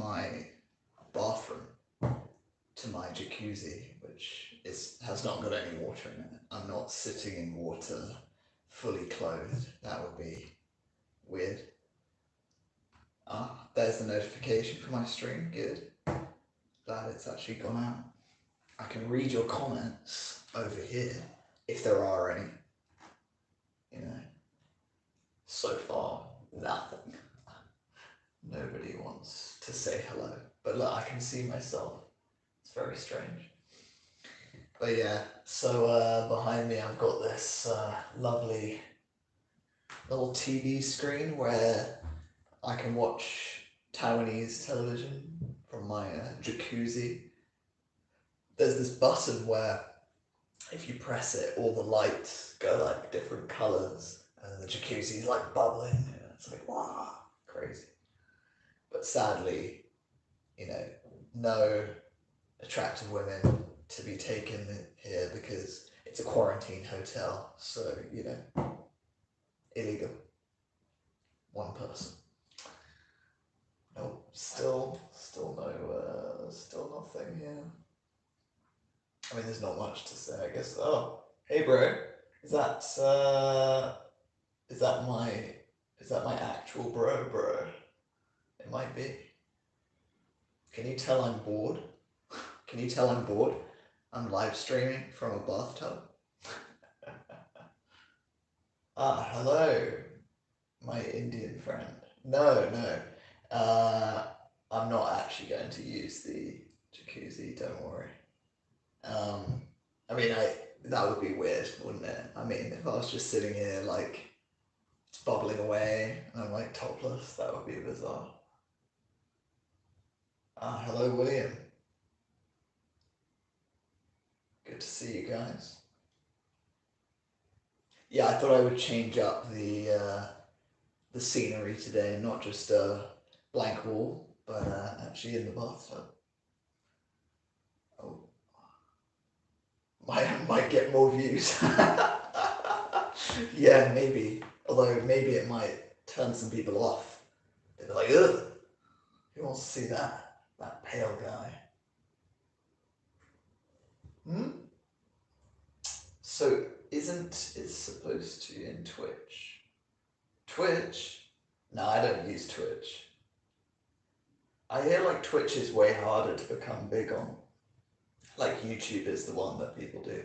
my bathroom to my jacuzzi, which has not got any water in it. I'm not sitting in water fully clothed. That would be weird. Ah, there's the notification for my stream. Good. Glad it's actually gone out. I can read your comments over here, if there are any. You know, so far, nothing. Nobody wants to say hello. But look, I can see myself. It's very strange. But yeah, so behind me I've got this lovely little TV screen where I can watch Taiwanese television from my jacuzzi. There's this button where if you press it, all the lights go like different colours and the jacuzzi's like bubbling. And it's like, wow, crazy. But sadly, you know, no attractive women to be taken here because it's a quarantine hotel. So, you know, illegal. One person. Nope, still nothing here. I mean, there's not much to say, I guess. Oh, hey, bro. Is that my actual bro? It might be. Can you tell I'm bored? Can you tell I'm bored? I'm live streaming from a bathtub. Ah, hello, my Indian friend. No. I'm not actually going to use the jacuzzi, don't worry. I mean, that would be weird, wouldn't it? I mean, if I was just sitting here, like, it's bubbling away, and I'm, like, topless, that would be bizarre. Ah, hello, William. Good to see you guys. Yeah, I thought I would change up the scenery today, not just a blank wall, but actually in the bathtub. Oh, might get more views. Yeah, maybe. Although maybe it might turn some people off. They'll be like, ugh, who wants to see that? That pale guy. So isn't it supposed to in Twitch? Twitch? No, I don't use Twitch. I hear like Twitch is way harder to become big on. Like YouTube is the one that people do.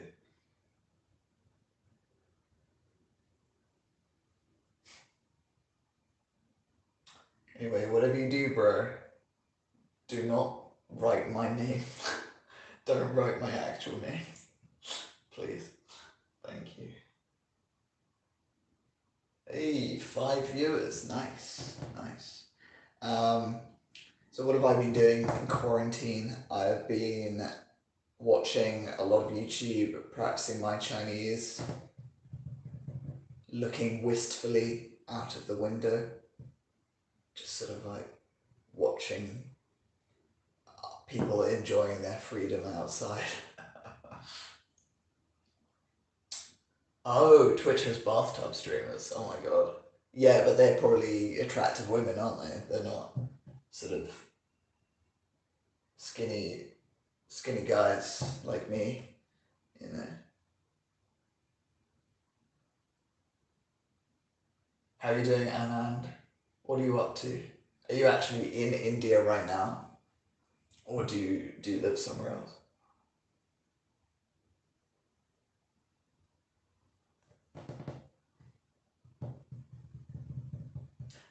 Anyway, whatever you do, bro, do not write my name. Don't write my actual name. Please. Thank you. Hey, 5 viewers. Nice. So what have I been doing in quarantine? I've been watching a lot of YouTube, practicing my Chinese, looking wistfully out of the window, just sort of like watching people enjoying their freedom outside. Oh, Twitch has bathtub streamers. Oh my god. Yeah, but they're probably attractive women, aren't they? They're not sort of skinny guys like me, you know. How are you doing, Anand? What are you up to? Are you actually in India right now? Or do you live somewhere else?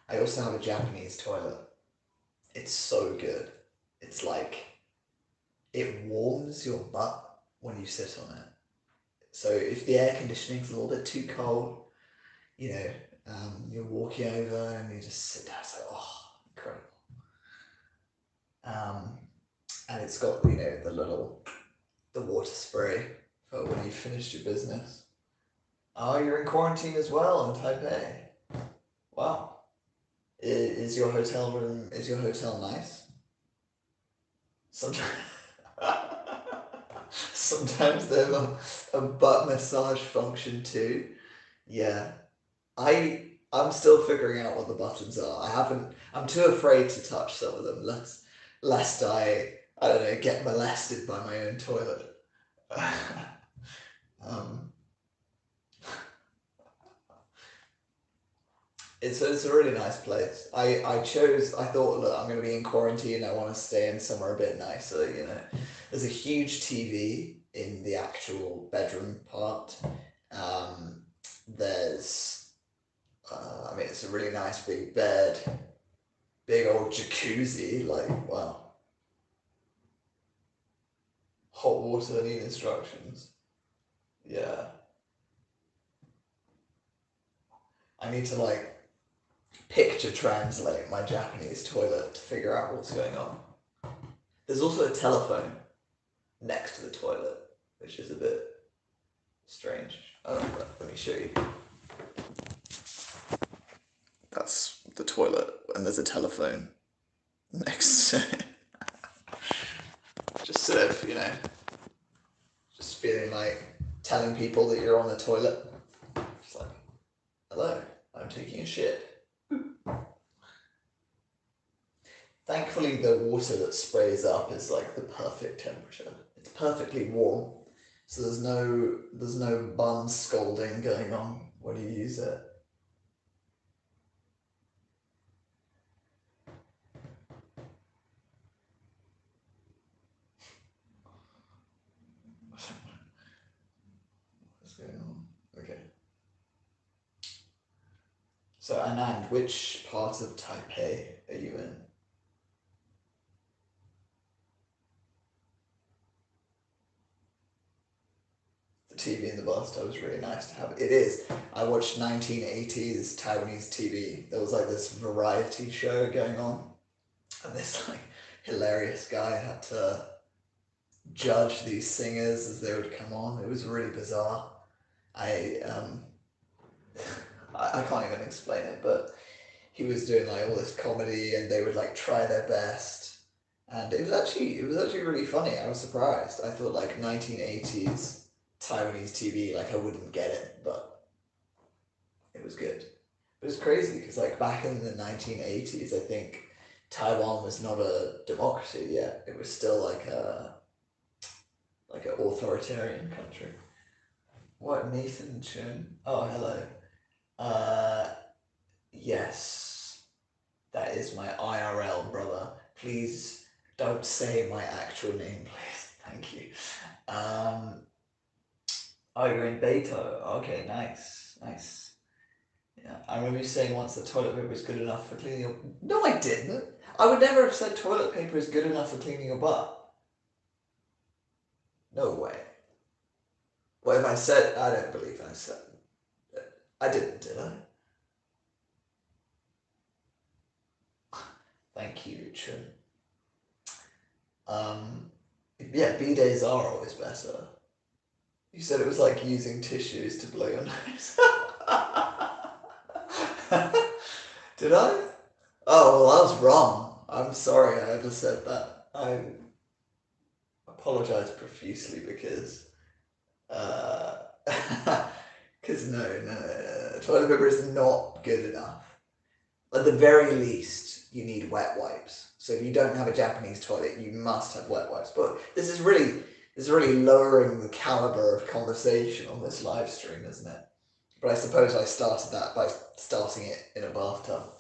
I also have a Japanese toilet. It's so good. It's like, it warms your butt when you sit on it. So if the air conditioning's a little bit too cold, you know, you're walking over and you just sit down, it's like, oh, incredible. And it's got, you know, the water spray for when you finished your business. Oh, you're in quarantine as well in Taipei. Wow. Is your hotel nice? Sometimes they have a butt massage function too. Yeah. I'm still figuring out what the buttons are. I'm too afraid to touch some of them. lest I don't know, get molested by my own toilet. It's a really nice place. I thought, look, I'm going to be in quarantine. I want to stay in somewhere a bit nicer, you know. There's a huge TV in the actual bedroom part. There's, I mean, it's a really nice big bed, big old jacuzzi, like, wow. Hot water, need instructions. Yeah. I need to, like, picture translate my Japanese toilet to figure out what's going on. There's also a telephone next to the toilet, which is a bit strange. Let me show you. That's the toilet, and there's a telephone next to it. Just sort of, you know, just feeling like telling people that you're on the toilet. It's like, hello, I'm taking a shit. Thankfully, the water that sprays up is like the perfect temperature. It's perfectly warm, so there's no bum scalding going on when you use it. What's going on? Okay. So Anand, which part of Taipei are you in? TV in the bathtub was really nice to have. It is. I watched 1980s Taiwanese TV. There was like this variety show going on, and this like hilarious guy had to judge these singers as they would come on. It was really bizarre. I can't even explain it, but he was doing like all this comedy, and they would like try their best, and it was actually really funny. I was surprised. I thought like 1980s Taiwanese TV, like I wouldn't get it, but it was good. It was crazy because like back in the 1980s, I think Taiwan was not a democracy yet. It was still like an authoritarian country. What, Nathan Chun? Oh, hello. Yes, that is my IRL brother. Please don't say my actual name, please. Thank you. Oh, you're in Beto. Okay, nice. Yeah, I remember you saying once that toilet paper is good enough for cleaning your... No, I didn't. I would never have said toilet paper is good enough for cleaning your butt. No way. What if I said... I don't believe I said... I didn't, did I? Thank you, Chun. Yeah, bidets are always better. You said it was like using tissues to blow your nose. Did I? Oh, well, I was wrong. I'm sorry I ever said that. I apologize profusely because no, toilet paper is not good enough. At the very least, you need wet wipes. So if you don't have a Japanese toilet, you must have wet wipes. But this is really lowering the caliber of conversation on this live stream, isn't it? But I suppose I started that by starting it in a bathtub.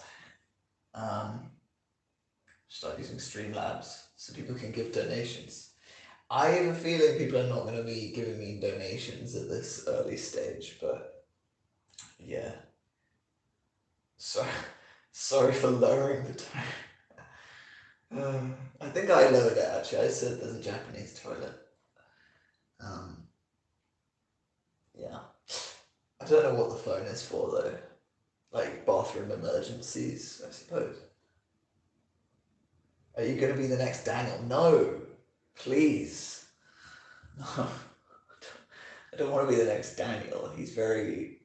Start using Streamlabs so people can give donations. I have a feeling people are not going to be giving me donations at this early stage, but yeah. Sorry for lowering the tone. I think I lowered it actually. I said there's a Japanese toilet. Yeah. I don't know what the phone is for though. Like bathroom emergencies, I suppose. Are you going to be the next Daniel? No, please. No. I don't want to be the next Daniel. He's very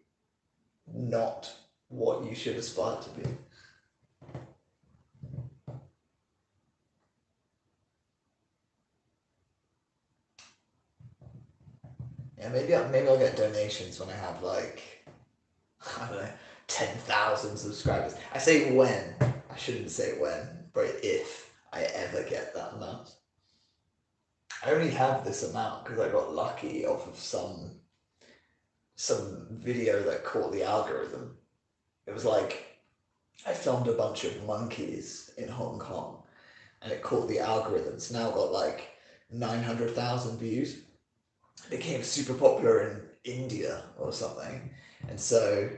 not what you should aspire to be. Yeah, maybe I'll get donations when I have like, I don't know, 10,000 subscribers. I say when. I shouldn't say when, but if I ever get that amount. I only have this amount because I got lucky off of some video that caught the algorithm. It was like I filmed a bunch of monkeys in Hong Kong and it caught the algorithm. It's now got like 900,000 views. It became super popular in India or something. And so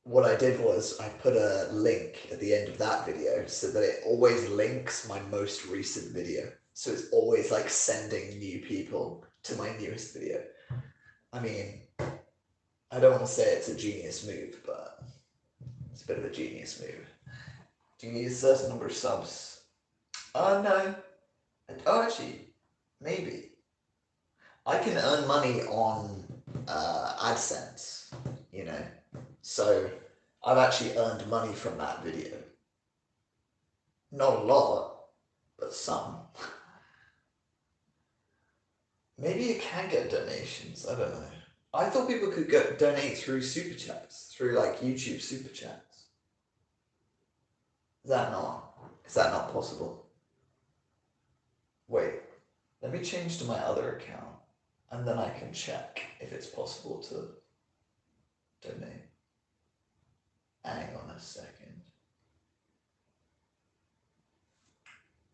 what I did was I put a link at the end of that video so that it always links my most recent video. So it's always like sending new people to my newest video. I mean, I don't want to say it's a genius move, but it's a bit of a genius move. Do you need a certain number of subs? No. Oh, actually, maybe. I can earn money on AdSense, you know. So I've actually earned money from that video. Not a lot, but some. Maybe you can get donations, I don't know. I thought people could donate through super chats, through like YouTube super chats. Is that not possible? Wait, let me change to my other account and then I can check if it's possible to donate. Hang on a second.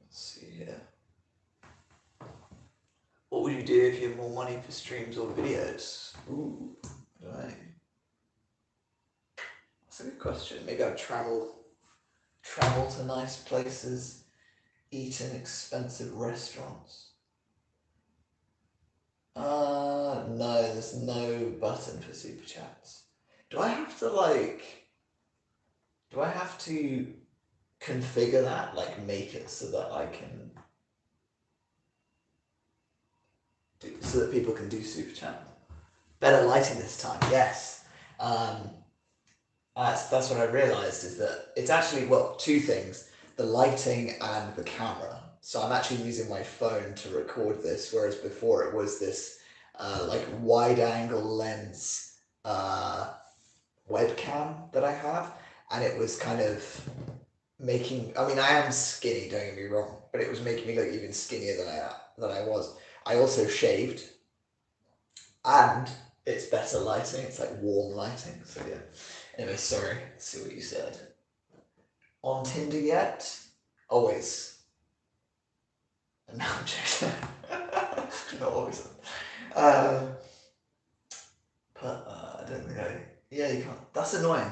Let's see here. What would you do if you had more money for streams or videos? Ooh, I don't know. That's a good question. Maybe I'd travel to nice places, eat in expensive restaurants. No, there's no button for super chats. Do I have to configure that, like make it so that I can so that people can do super chat? Better lighting this time, yes. That's what I realized is that it's actually, well, two things, the lighting and the camera. So I'm actually using my phone to record this, whereas before it was this like wide angle lens webcam that I have, and it was kind of making, I mean, I am skinny, don't get me wrong, but it was making me look even skinnier than I was. I also shaved, and it's better lighting, it's like warm lighting, so yeah. Anyway, sorry, let's see what you said. On Tinder yet? Always. No, I'm joking. Not always. But I don't think yeah, you can't. That's annoying.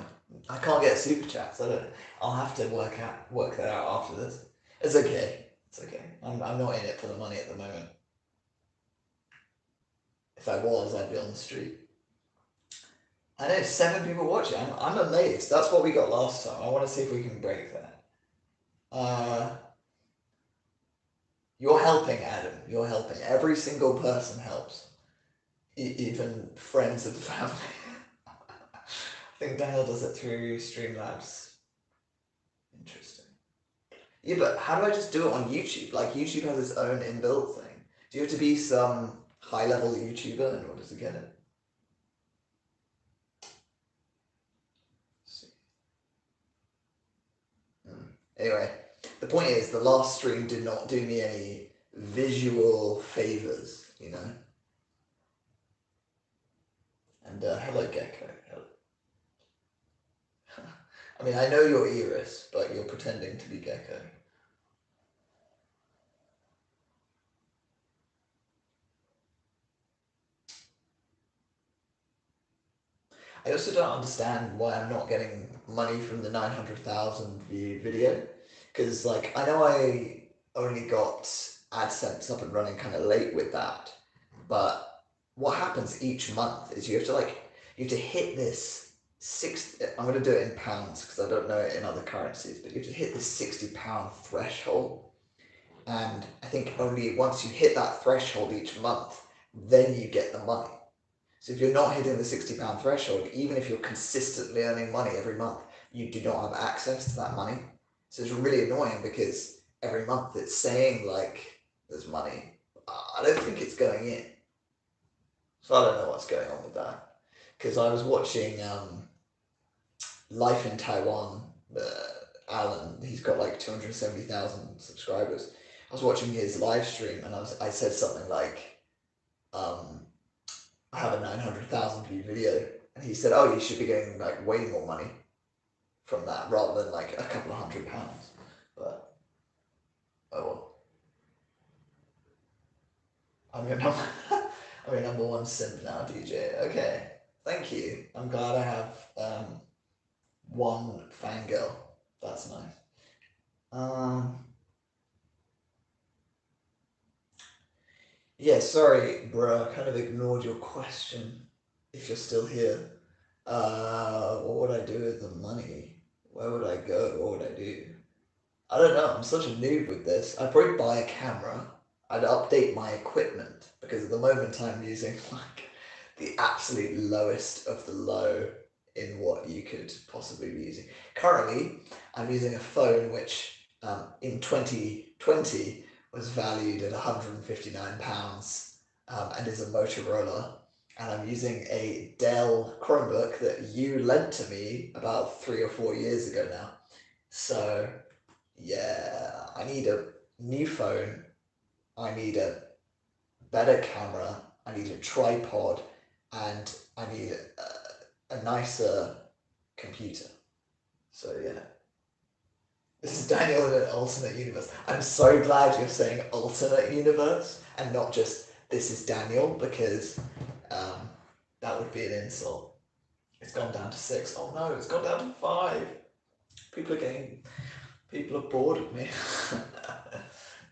I can't get super chats. I'll have to work that out after this. It's okay. It's okay. I'm not in it for the money at the moment. If I was, I'd be on the street. I know 7 people watching. I'm amazed. That's what we got last time. I want to see if we can break that. You're helping, Adam. You're helping. Every single person helps. Even friends of the family. I think Daniel does it through Streamlabs. Interesting. Yeah, but how do I just do it on YouTube? Like, YouTube has its own inbuilt thing. Do you have to be some high-level YouTuber in order to get it? Anyway, the point is, the last stream did not do me any visual favors, you know? And hello, Gecko. Hello. I mean, I know you're Iris, but you're pretending to be Gecko. I also don't understand why I'm not getting money from the 900,000 view video, because like I know I only got AdSense up and running kind of late with that, but what happens each month is you have to hit this I'm going to do it in pounds because I don't know it in other currencies, but you have to hit this £60 threshold, and I think only once you hit that threshold each month, then you get the money. So if you're not hitting the £60 threshold, even if you're consistently earning money every month, you do not have access to that money. So it's really annoying because every month it's saying like there's money. I don't think it's going in. So I don't know what's going on with that. Because I was watching Life in Taiwan Alan, he's got like 270,000 subscribers. I was watching his live stream and I said something like, I have a 900,000 view video, and he said, "Oh, you should be getting like way more money from that rather than like a couple of £100." But oh well. I'm your number. I'm your number one simp now, DJ. Okay, thank you. I'm glad I have one fangirl. That's nice. Yeah, sorry, bro. I kind of ignored your question. If you're still here, what would I do with the money? Where would I go? What would I do? I don't know. I'm such a noob with this. I'd probably buy a camera. I'd update my equipment because at the moment I'm using like the absolute lowest of the low in what you could possibly be using. Currently, I'm using a phone which in 2020 was valued at £159 and is a Motorola. And I'm using a Dell Chromebook that you lent to me about 3 or 4 years ago now. So yeah, I need a new phone. I need a better camera. I need a tripod, and I need a nicer computer. So yeah. This is Daniel in an alternate universe. I'm so glad you're saying alternate universe and not just this is Daniel, because that would be an insult. It's gone down to 6. Oh no, it's gone down to 5. People are bored of me.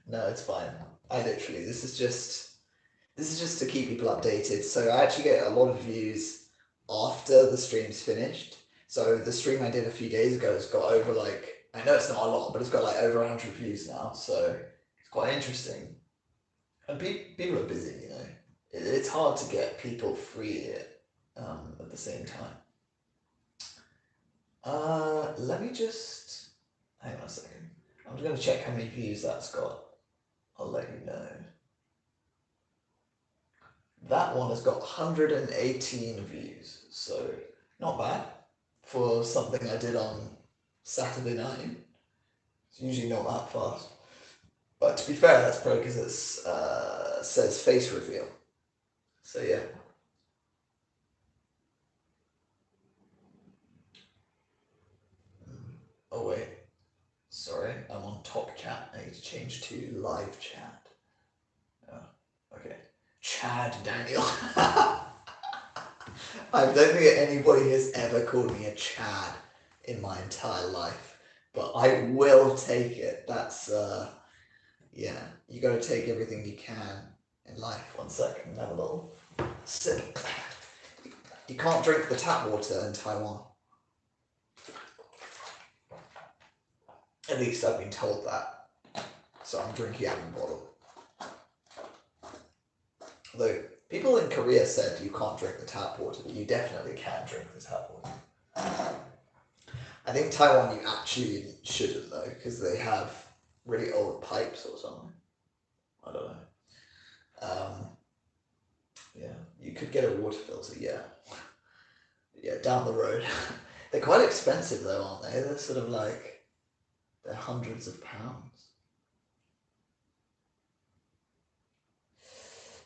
No, it's fine. This is just to keep people updated. So I actually get a lot of views after the stream's finished. So the stream I did a few days ago has got over like, I know it's not a lot, but it's got like over 100 views now. So it's quite interesting. And people are busy, you know. It's hard to get people free at the same time. Let me just, hang on a second. I'm just going to check how many views that's got. I'll let you know. That one has got 118 views, so not bad for something I did on Saturday night. It's usually not that fast. But to be fair, that's probably because it says face reveal. So yeah. Oh wait, sorry, I'm on top chat. I need to change to live chat. Oh, okay. Chad Daniel. I don't think anybody has ever called me a Chad in my entire life, but I will take it. That's yeah, you gotta take everything you can in life. 1 second, have a little sip. You can't drink the tap water in Taiwan. At least I've been told that. So I'm drinking out of the bottle. Although people in Korea said you can't drink the tap water, but you definitely can drink the tap water. I think Taiwan you actually shouldn't though, because they have really old pipes or something. I don't know. Yeah, you could get a water filter, yeah. Yeah, down the road. They're quite expensive though, aren't they? They're sort of like, they're hundreds of pounds.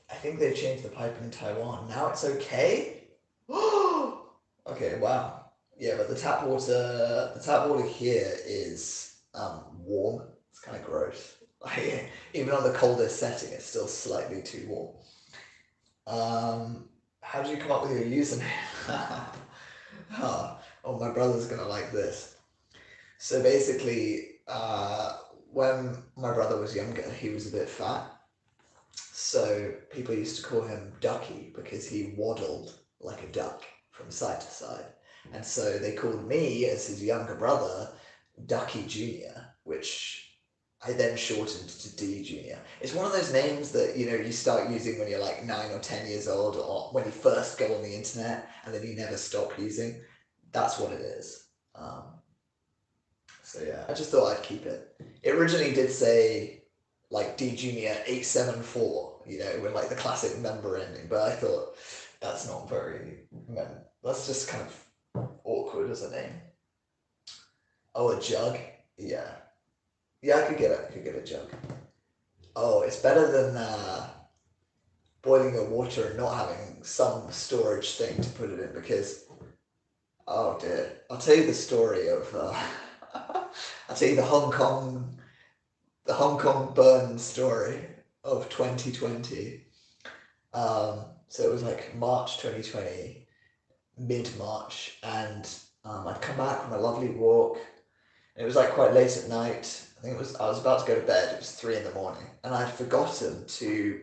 I think they've changed the piping in Taiwan. Now it's okay? Okay, wow. Yeah, but the tap water here is warm. It's kind of gross. Like, even on the coldest setting, it's still slightly too warm. How did you come up with your username? Oh, my brother's gonna like this. So basically, when my brother was younger, he was a bit fat. So people used to call him Ducky because he waddled like a duck from side to side. And so they called me, as his younger brother, Ducky Jr., which I then shortened to D Jr. It's one of those names that, you know, you start using when you're like 9 or 10 years old, or when you first go on the internet, and then you never stop using. That's what it is. So yeah, I just thought I'd keep it. It originally did say like D Junior 874, you know, with like the classic number ending, but I thought that's not very, that's just kind of awkward as a name. Oh, a jug. Yeah. Yeah, I could get a jug. Oh, it's better than boiling your water and not having some storage thing to put it in because, oh dear. I'll tell you the story of, I'll tell you the Hong Kong burn story of 2020. So it was like March 2020, mid-March, and I'd come back from a lovely walk. It was like quite late at night. I was about to go to bed. It was 3 in the morning, and I'd forgotten to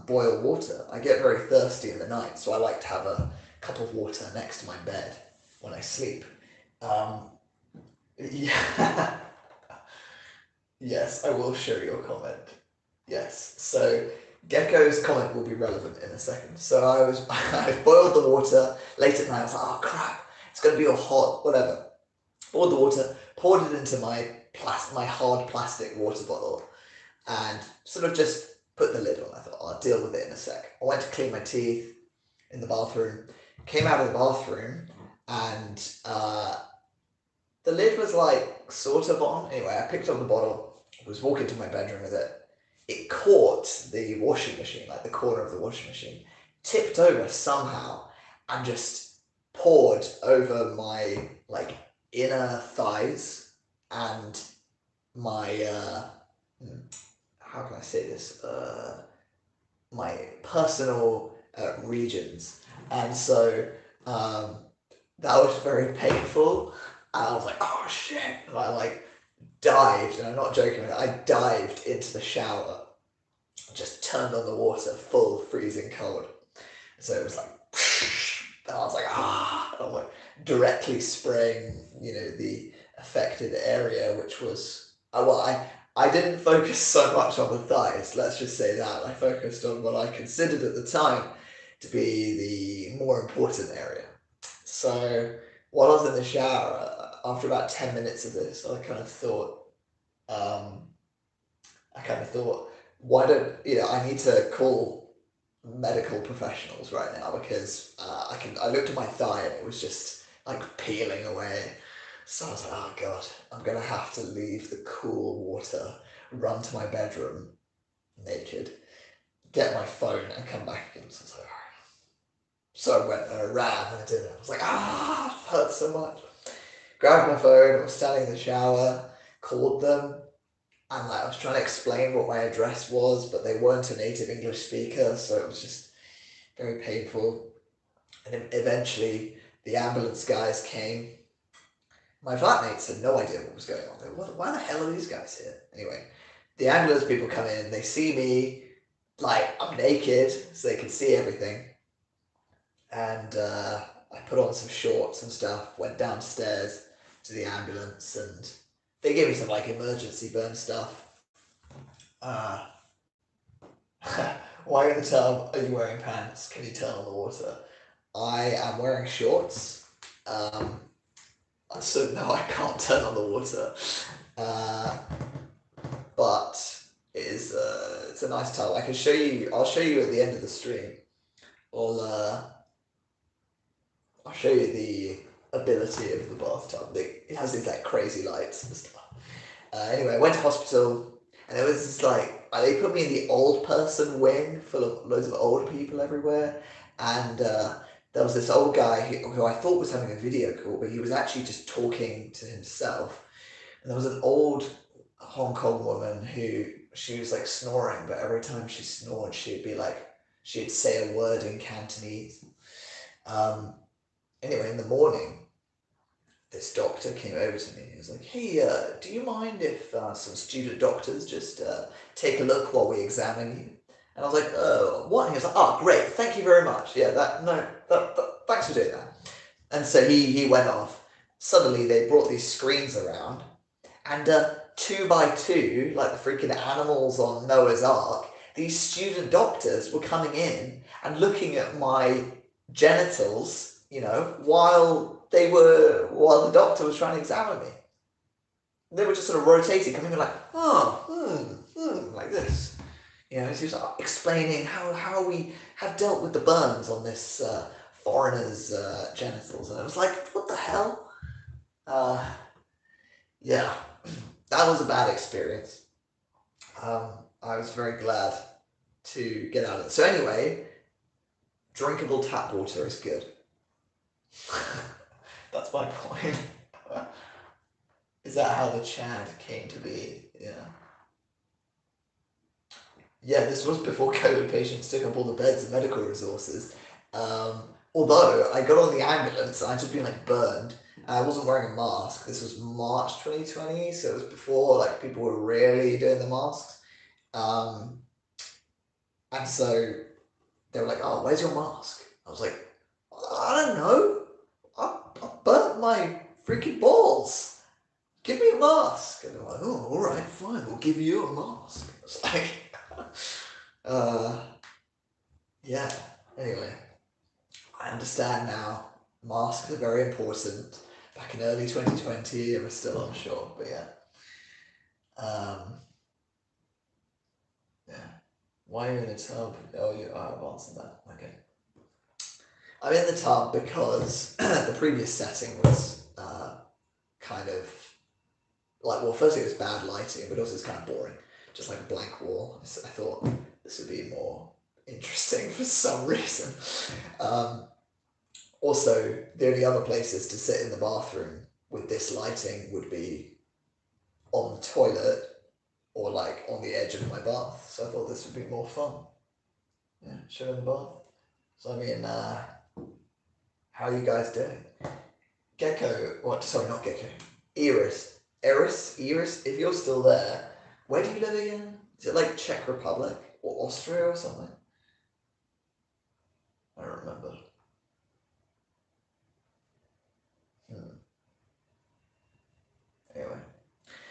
boil water. I get very thirsty in the night, so I like to have a cup of water next to my bed when I sleep. Um, yeah, yes, I will show your comment. Yes, so Gecko's comment will be relevant in a second. So I boiled the water late at night. I was like, oh crap, it's going to be all hot, whatever. Boiled the water, poured it into my hard plastic water bottle, and sort of just put the lid on. I thought, I'll deal with it in a sec. I went to clean my teeth in the bathroom, came out of the bathroom, and the lid was like sort of on. Anyway, I picked up the bottle, was walking to my bedroom with it. It caught the washing machine, like the corner of the washing machine, tipped over somehow, and just poured over my like inner thighs and my how can I say this? My personal regions, and so that was very painful. And I was like, oh shit! And I like dived, and I'm not joking. I dived into the shower, just turned on the water, full freezing cold. So it was like, and I was like, ah! And I'm like directly spraying, the affected area, which was I didn't focus so much on the thighs. Let's just say that I focused on what I considered at the time to be the more important area. So while I was in the shower, after about 10 minutes of this, um, I kind of thought, why don't I need to call medical professionals right now because I looked at my thigh and it was just like peeling away. So I was like, oh god, I'm gonna have to leave the cool water, run to my bedroom naked, get my phone and come back again. So I was like, alright. So I went and I ran and I did it. I was like, it hurts so much. Grabbed my phone, I was standing in the shower, called them, and like I was trying to explain what my address was, but they weren't a native English speaker, so it was just very painful. And then eventually the ambulance guys came. My flatmates had no idea what was going on. They were, why the hell are these guys here? Anyway, the ambulance people come in, they see me, like I'm naked, so they can see everything. And I put on some shorts and stuff, went downstairs to the ambulance, and they gave me some like emergency burn stuff. Why in the tub are you wearing pants? Can you turn on the water? I am wearing shorts. So no, I can't turn on the water. But it's a nice tub. I'll show you at the end of the stream. I'll show you the ability of the bathtub. It has these like crazy lights and stuff. Anyway, I went to hospital, and it was just like they put me in the old person wing full of loads of old people everywhere, and there was this old guy who I thought was having a video call, but he was actually just talking to himself. And there was an old Hong Kong woman who she was like snoring, but every time she snored, she'd say a word in Cantonese. Anyway, in the morning, this doctor came over to me. He was like, hey, do you mind if some student doctors just take a look while we examine you? And I was like, what? And he was like, oh, great, thank you very much. Yeah, thanks for doing that. And so he went off. Suddenly, they brought these screens around, and 2 by 2, like the freaking animals on Noah's Ark, these student doctors were coming in and looking at my genitals, while the doctor was trying to examine me. They were just sort of rotating, coming in like, like this. He was explaining how we have dealt with the burns on this foreigner's genitals. And I was like, what the hell? Yeah. that was a bad experience. I was very glad to get out of it. So anyway, drinkable tap water is good. That's my point. Is that how the Chad came to be? Yeah. Yeah, this was before COVID patients took up all the beds and medical resources. Although I got on the ambulance and I'd just been like burned. I wasn't wearing a mask. This was March 2020, so it was before like people were really doing the masks. And so they were like, "Oh, where's your mask?" I was like, "I don't know. I burnt my freaking balls. Give me a mask." And they're like, "Oh, all right, fine. We'll give you a mask." I was like, yeah. Anyway, I understand now. Masks are very important. Back in early 2020, I was still unsure, but yeah. Yeah. Why are you in a tub? Oh, I've answered that. Okay. I'm in the tub because the previous setting was kind of like, well, firstly it was bad lighting, but also it's kind of boring, just like a blank wall. So I thought this would be more interesting for some reason. Also, the only other places to sit in the bathroom with this lighting would be on the toilet or like on the edge of my bath. So I thought this would be more fun. Yeah, show in the bath. So I mean, how are you guys doing? Gecko, what? Sorry, not Gecko. Eris, if you're still there, where do you live again? Is it like Czech Republic or Austria or something? I don't remember. Anyway,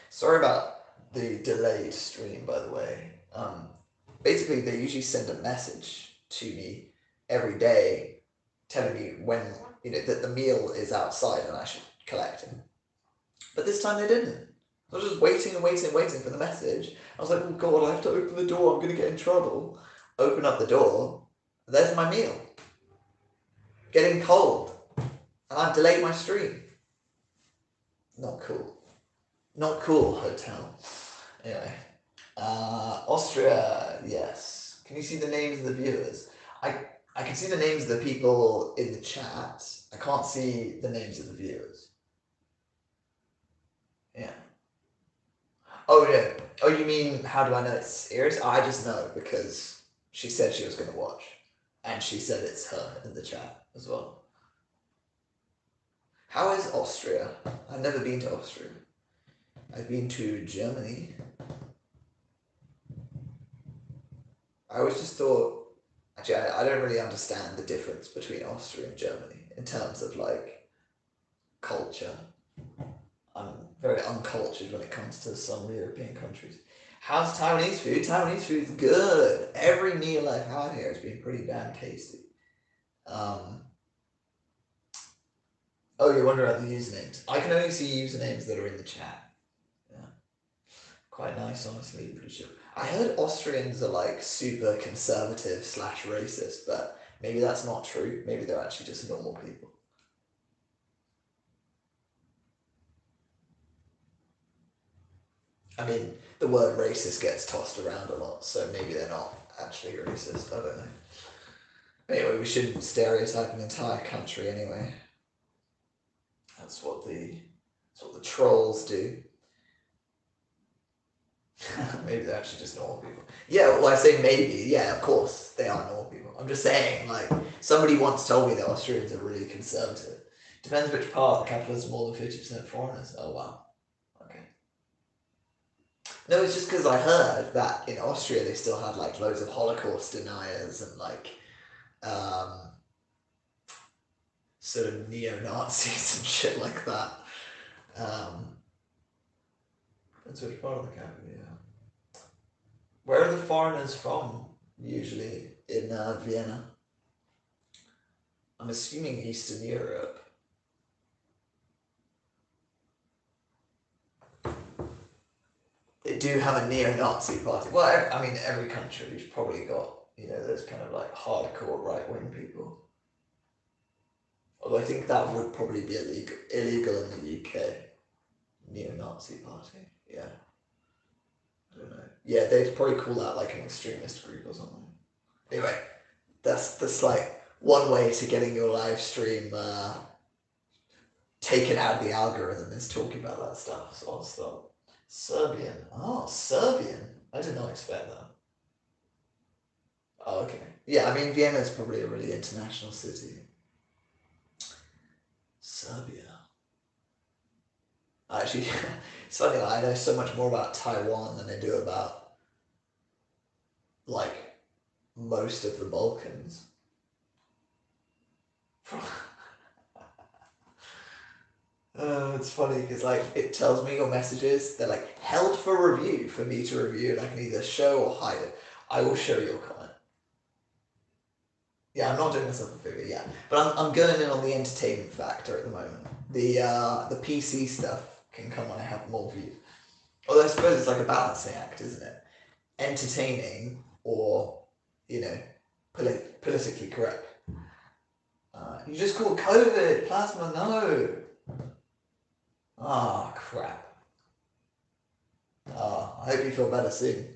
sorry about the delayed stream, by the way. Basically, they usually send a message to me every day telling me when, that the meal is outside and I should collect it. But this time they didn't. I was just waiting for the message. I was like, oh God, I have to open the door. I'm going to get in trouble. Open up the door. There's my meal. Getting cold. And I've delayed my stream. Not cool. Not cool, hotel. Anyway. Austria, yes. Can you see the names of the viewers? I can see the names of the people in the chat. I can't see the names of the viewers. Yeah. Oh, yeah. Oh, you mean, how do I know it's serious? I just know because she said she was going to watch. And she said it's her in the chat as well. How is Austria? I've never been to Austria. I've been to Germany. I always just thought, actually, I don't really understand the difference between Austria and Germany in terms of like culture. I'm very uncultured when it comes to some European countries. How's Taiwanese food? Taiwanese food is good. Every meal I've had here has been pretty damn tasty. Oh, you're wondering about the usernames. I can only see usernames that are in the chat. Yeah. Quite nice, honestly. Pretty sure. I heard Austrians are like super conservative / racist, but maybe that's not true. Maybe they're actually just normal people. I mean, the word racist gets tossed around a lot, so maybe they're not actually racist. I don't know. Anyway, we shouldn't stereotype an entire country anyway. That's what the trolls do. Maybe they're actually just normal people. Yeah, well, I say maybe. Yeah, of course, they are normal people. I'm just saying, like, somebody once told me that Austrians are really conservative. Depends which part. The capital is more than 50% foreigners. Oh, wow. Okay. No, it's just because I heard that in Austria they still had, like, loads of Holocaust deniers and, like, sort of neo-Nazis and shit like that. That's which part of the capital, yeah. Where are the foreigners from, usually, in Vienna? I'm assuming Eastern Europe. They do have a neo-Nazi party. Well, I mean, every country's probably got, those kind of like hardcore right-wing people. Although I think that would probably be illegal in the UK. Neo-Nazi party. Yeah. I don't know. Yeah, they'd probably call that like an extremist group or something. Anyway, that's like one way to getting your live stream taken out of the algorithm is talking about that stuff. So I'll start. Serbian. Oh, Serbian. I did not expect that. Oh, okay. Yeah, I mean, Vienna is probably a really international city. Serbia. Actually, it's funny, like, I know so much more about Taiwan than I do about, like, most of the Balkans. It's funny because, like, it tells me your messages, they're, like, held for review for me to review, and I can either show or hide it. I will show your comment. Yeah, I'm not doing myself a favour, yeah. But I'm going in on the entertainment factor at the moment. The PC stuff can come when I have more views. Although I suppose it's like a balancing act, isn't it? Entertaining or, you know, politically correct. You just called COVID, plasma, no. Ah, crap. I hope you feel better soon.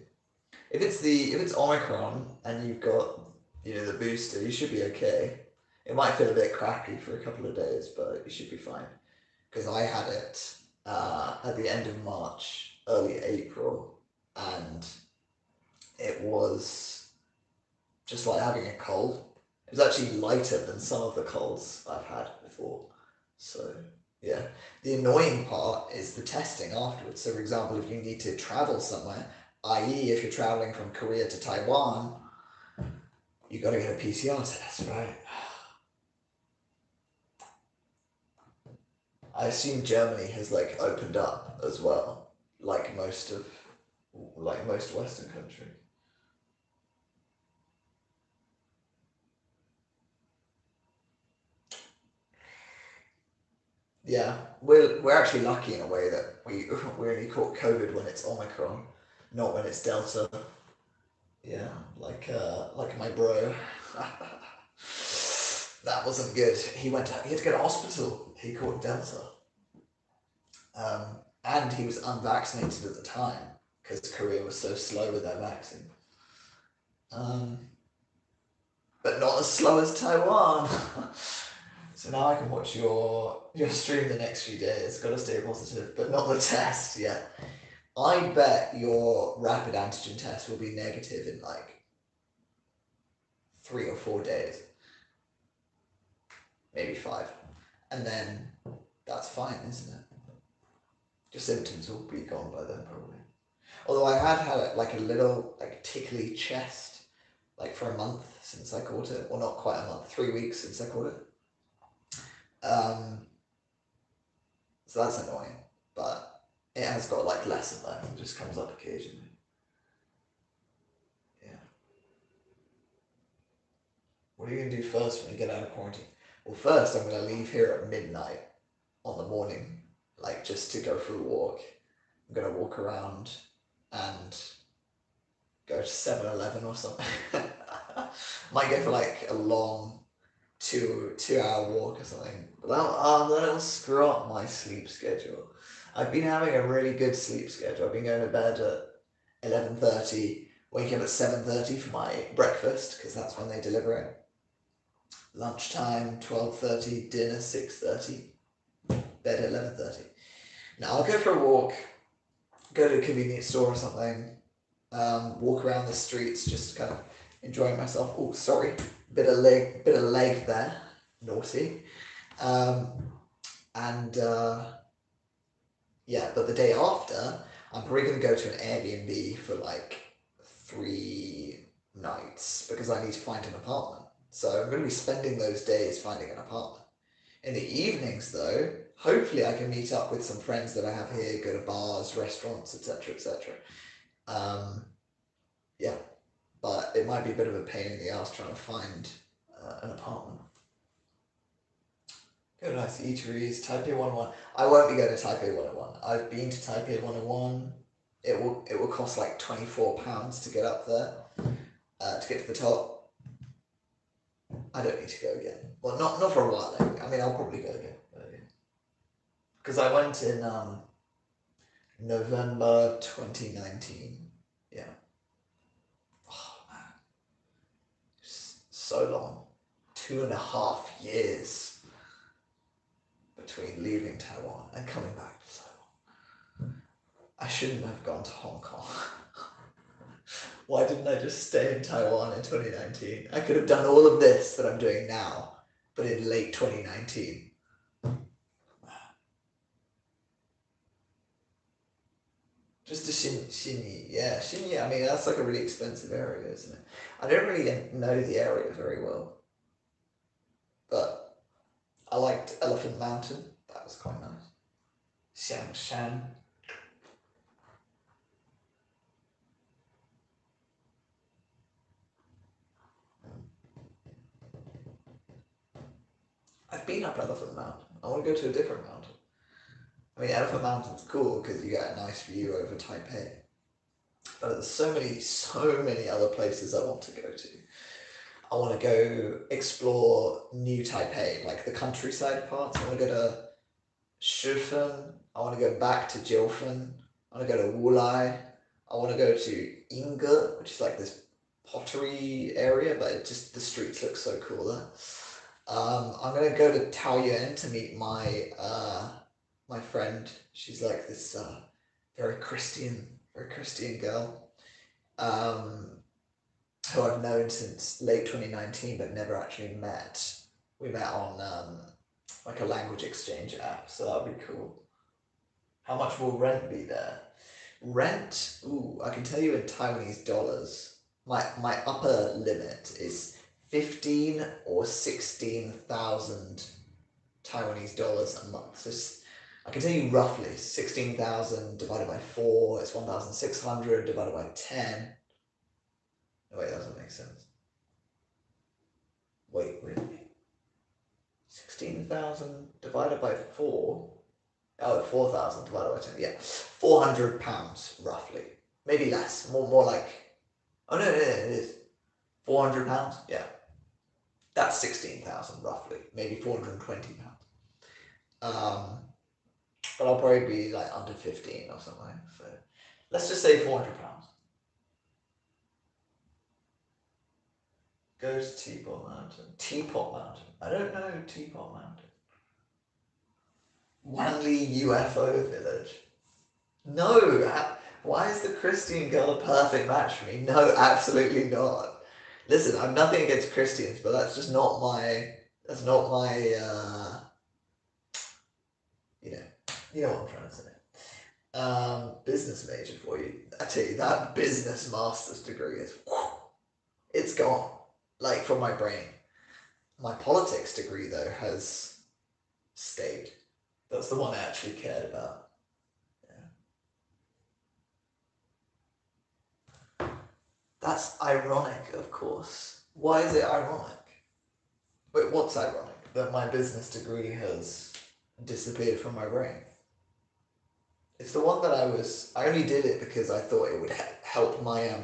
If it's Omicron and you've got, you know, the booster, you should be okay. It might feel a bit cracky for a couple of days, but you should be fine. Because I had it at the end of March, early April, and it was just like having a cold. It was actually lighter than some of the colds I've had before. So, yeah. The annoying part is the testing afterwards. So, for example, if you need to travel somewhere, i.e., if you're traveling from Korea to Taiwan, you got to get a PCR test, right? I assume Germany has like opened up as well, like most Western countries. Yeah, we're actually lucky in a way that we only caught COVID when it's Omicron, not when it's Delta. Yeah, like my bro. That wasn't good. He had to go to hospital. He caught Delta. And he was unvaccinated at the time because Korea was so slow with their vaccine. But not as slow as Taiwan. So now I can watch your stream the next few days. Got to stay positive, but not the test yet. I bet your rapid antigen test will be negative in like 3 or 4 days, maybe 5, and then that's fine, isn't it? Your symptoms will be gone by then, probably. Although I had like a little like tickly chest, like for a month since I caught it, or not quite a month, 3 weeks since I caught it. So that's annoying, but it has got like less of that. It just comes up occasionally. Yeah. What are you gonna do first when you get out of quarantine? Well, first I'm gonna leave here at midnight on the morning, like just to go for a walk. I'm gonna walk around and go to 7-Eleven or something. Might go for like a long 2 hour walk or something. But that'll screw up my sleep schedule. I've been having a really good sleep schedule. I've been going to bed at 11:30, waking up at 7:30 for my breakfast because that's when they deliver it. Lunchtime 12:30, dinner 6:30, bed at 11:30. Now I'll go for a walk, go to a convenience store or something, walk around the streets, just kind of enjoying myself. Oh, sorry, bit of leg there, naughty. Yeah, but the day after, I'm probably going to go to an Airbnb for like 3 nights because I need to find an apartment. So I'm going to be spending those days finding an apartment. In the evenings, though, hopefully I can meet up with some friends that I have here, go to bars, restaurants, etc., etc. Yeah, but it might be a bit of a pain in the ass trying to find an apartment. Go to nice eateries, Taipei 101. I won't be going to Taipei 101. I've been to Taipei 101. It will cost like £24 to get up there, to get to the top. I don't need to go again. Well, not for a while. I mean, I'll probably go again. Because I went in November 2019. Yeah. Oh man, so long. 2.5 years between leaving Taiwan and coming back to Taiwan. I shouldn't have gone to Hong Kong. Why didn't I just stay in Taiwan in 2019? I could have done all of this that I'm doing now, but in late 2019. Just to Xinyi, yeah, Xinyi. I mean, that's like a really expensive area, isn't it? I don't really know the area very well, but I liked Elephant Mountain. That was quite nice. Xiangshan. I've been up Elephant Mountain. I want to go to a different mountain. I mean, Elephant Mountain's cool because you get a nice view over Taipei. But there's so many other places I want to go to. I want to go explore New Taipei, like the countryside parts. I want to go to Shifen. I want to go back to Jiufen. I want to go to Wulai. I want to go to Inge, which is like this pottery area, but it just the streets look so cool there. I'm gonna go to Taoyuan to meet my friend. She's like this very Christian girl, who I've known since late 2019 but never actually met. We met on like a language exchange app, so that'll be cool. How much will rent be there? Rent, ooh, I can tell you in Taiwanese dollars. My upper limit is 15 or 16,000 Taiwanese dollars a month. So I can tell you roughly 16,000 divided by 4 is 1,600 divided by 10. No, wait, that doesn't make sense. Wait, really? 16,000 divided by 4? Oh, 4,000 divided by 10. Yeah, £400 roughly. Maybe less. More like. Oh no, it is. £400. Yeah, that's 16,000 roughly. Maybe £420. But I'll probably be like under 15 or something. So let's just say £400. Go to Teapot Mountain. Teapot Mountain. I don't know Teapot Mountain. Wanli UFO Village. No. Why is the Christian girl a perfect match for me? No, absolutely not. Listen, I'm nothing against Christians, but that's just not my. That's not my. You know what I'm trying to say. Business major for you. I tell you, that business master's degree is. It's gone. Like from my brain. My politics degree though has stayed. That's the one I actually cared about. Yeah. That's ironic, of course. Why is it ironic? Wait, what's ironic? That my business degree has disappeared from my brain. It's the one that I only did it because I thought it would help my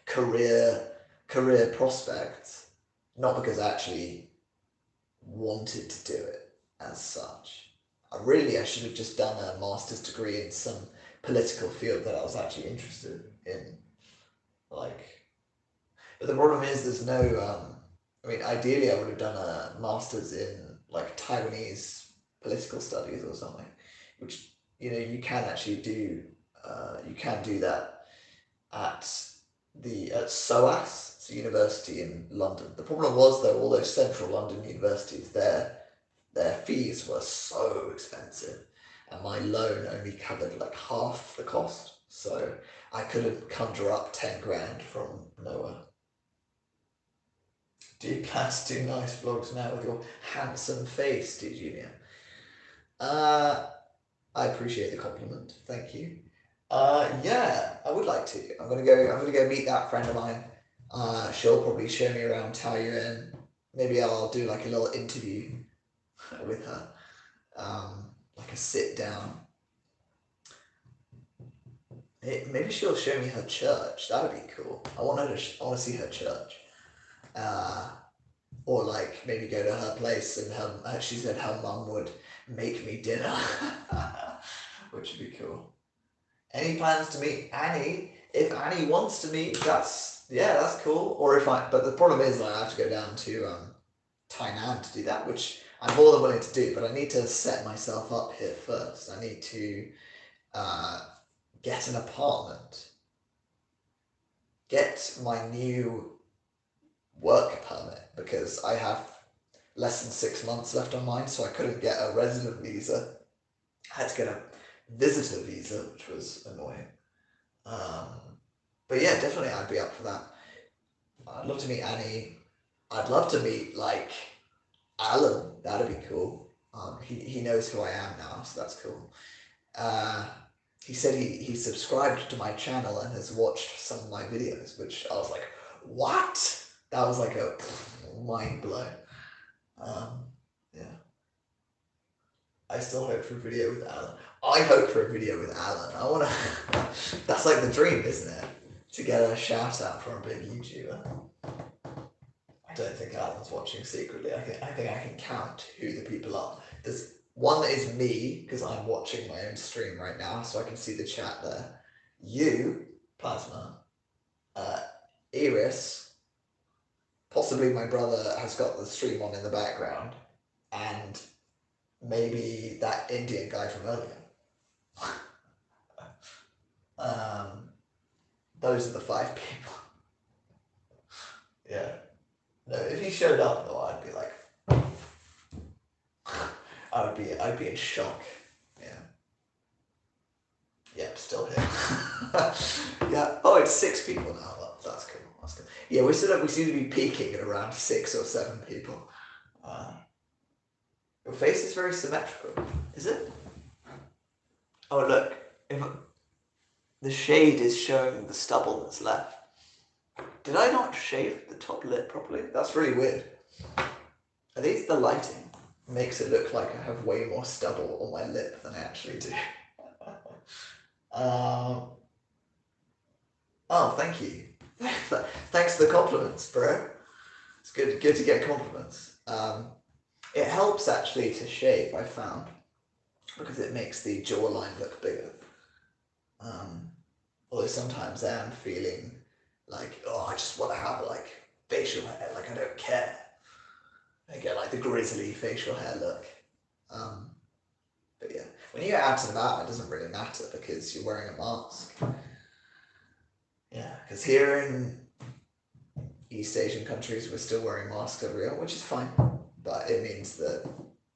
career prospects, not because I actually wanted to do it as such. I should have just done a master's degree in some political field that I was actually interested in. But the problem is there's no. I mean, ideally, I would have done a master's in like Taiwanese political studies or something, which you can actually do. You can do that at SOAS, it's a university in London. The problem was though, all those central London universities, their fees were so expensive, and my loan only covered like half the cost. So I couldn't conjure up 10 grand from nowhere. Do you plan to do nice vlogs now with your handsome face, dear Junior? I appreciate the compliment. Thank you. Yeah, I would like to. I'm gonna go meet that friend of mine. She'll probably show me around Taoyuan. Maybe I'll do like a little interview with her, like a sit down. Maybe she'll show me her church. That would be cool. I want to see her church. Or like maybe go to her place and she said her mum would make me dinner. which would be cool. Any plans to meet Annie? If Annie wants to meet, that's cool. Or but the problem is I have to go down to Tainan to do that, which I'm more than willing to do, but I need to set myself up here first. I need to get an apartment, get my new work permit, because I have less than 6 months left on mine, so I couldn't get a resident visa. I had to get a visitor visa, which was annoying. But yeah, definitely I'd be up for that. I'd love to meet Annie. I'd love to meet, like, Alan. That'd be cool. He knows who I am now, so that's cool. He said he subscribed to my channel and has watched some of my videos, which I was like, what? That was like a mind blow. Yeah. I still hope for a video with Alan. I hope for a video with Alan. I want to... That's like the dream, isn't it? To get a shout out from a big YouTuber. I don't think Alan's watching secretly. I think I can count who the people are. There's one that is me, because I'm watching my own stream right now, so I can see the chat there. You, Plasma, Iris, possibly my brother has got the stream on in the background, and maybe that Indian guy from earlier. Those are the 5 people. Yeah. No, if he showed up though, I'd be like, I'd be in shock. Yeah. Yep, still here. Yeah. Oh, it's 6 people now. That's cool. That's good. Yeah, we seem to be peaking at around 6 or 7 people. Your face is very symmetrical. Is it? Oh look, the shade is showing the stubble that's left. Did I not shave the top lip properly? That's really weird. Are these the lighting? Makes it look like I have way more stubble on my lip than I actually do. Oh, thank you. Thanks for the compliments, bro. It's good to get compliments. It helps actually to shave, I found, because it makes the jawline look bigger. Although sometimes I am feeling like, oh, I just want to have like facial hair, like I don't care. I get like the grizzly facial hair look. But yeah, when you get out and about, it doesn't really matter because you're wearing a mask. Yeah, because here in East Asian countries, we're still wearing masks everywhere, which is fine, but it means that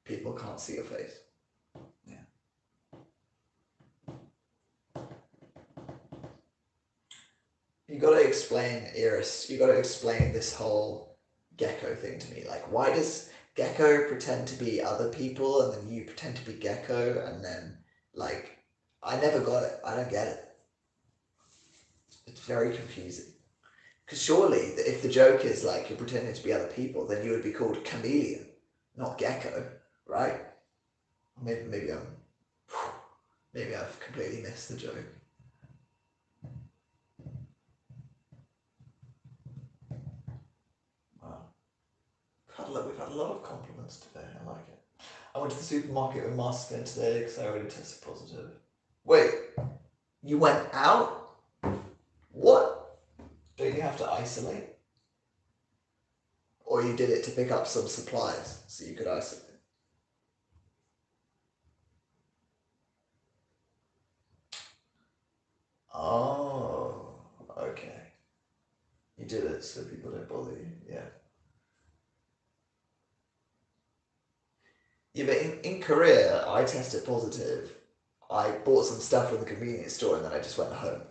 people can't see your face. You gotta explain, Iris, you gotta explain this whole gecko thing to me. Like, why does gecko pretend to be other people and then you pretend to be gecko and then, like, I never got it. I don't get it. It's very confusing. Because surely, if the joke is like you're pretending to be other people, then you would be called chameleon, not gecko, right? Maybe I've completely missed the joke. We've had a lot of compliments today. I like it. I went to the supermarket with mask in today because I already tested positive. Wait, you went out? What? Don't you have to isolate? Or you did it to pick up some supplies so you could isolate? Oh, okay. You did it so people don't bother you, yeah. Yeah, but in Korea, I tested positive. I bought some stuff from the convenience store and then I just went home.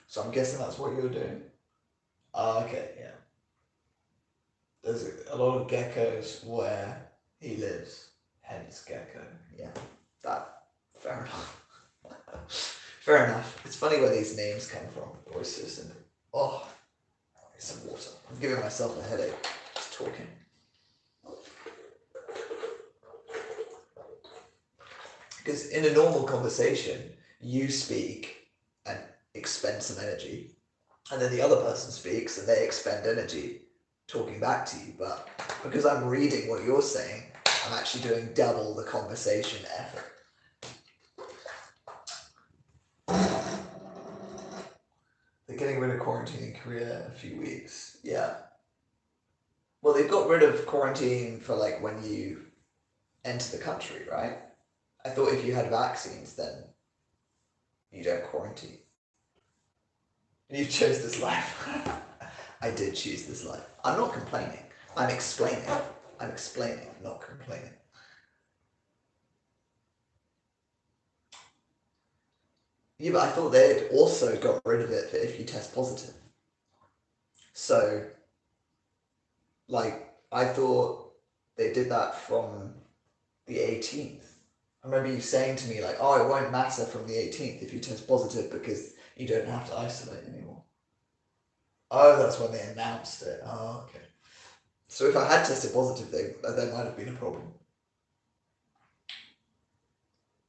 So I'm guessing that's what you were doing? Okay, yeah. There's a lot of geckos where he lives, hence gecko. Yeah, fair enough. Fair enough. It's funny where these names come from. Oysters and oh, some water. I'm giving myself a headache just talking. Because in a normal conversation, you speak and expend some energy, and then the other person speaks and they expend energy talking back to you. But because I'm reading what you're saying, I'm actually doing double the conversation effort. getting rid of quarantine in Korea in a few weeks. Yeah. Well, they've got rid of quarantine for like when you enter the country, right? I thought if you had vaccines, then you don't quarantine. You chose this life. I did choose this life. I'm not complaining. I'm explaining. I'm explaining, not complaining. Yeah, but I thought they'd also got rid of it for if you test positive. So, like, I thought they did that from the 18th. I remember you saying to me, like, oh, it won't matter from the 18th if you test positive because you don't have to isolate anymore. Oh, that's when they announced it. Oh, okay. So if I had tested positive, there might have been a problem.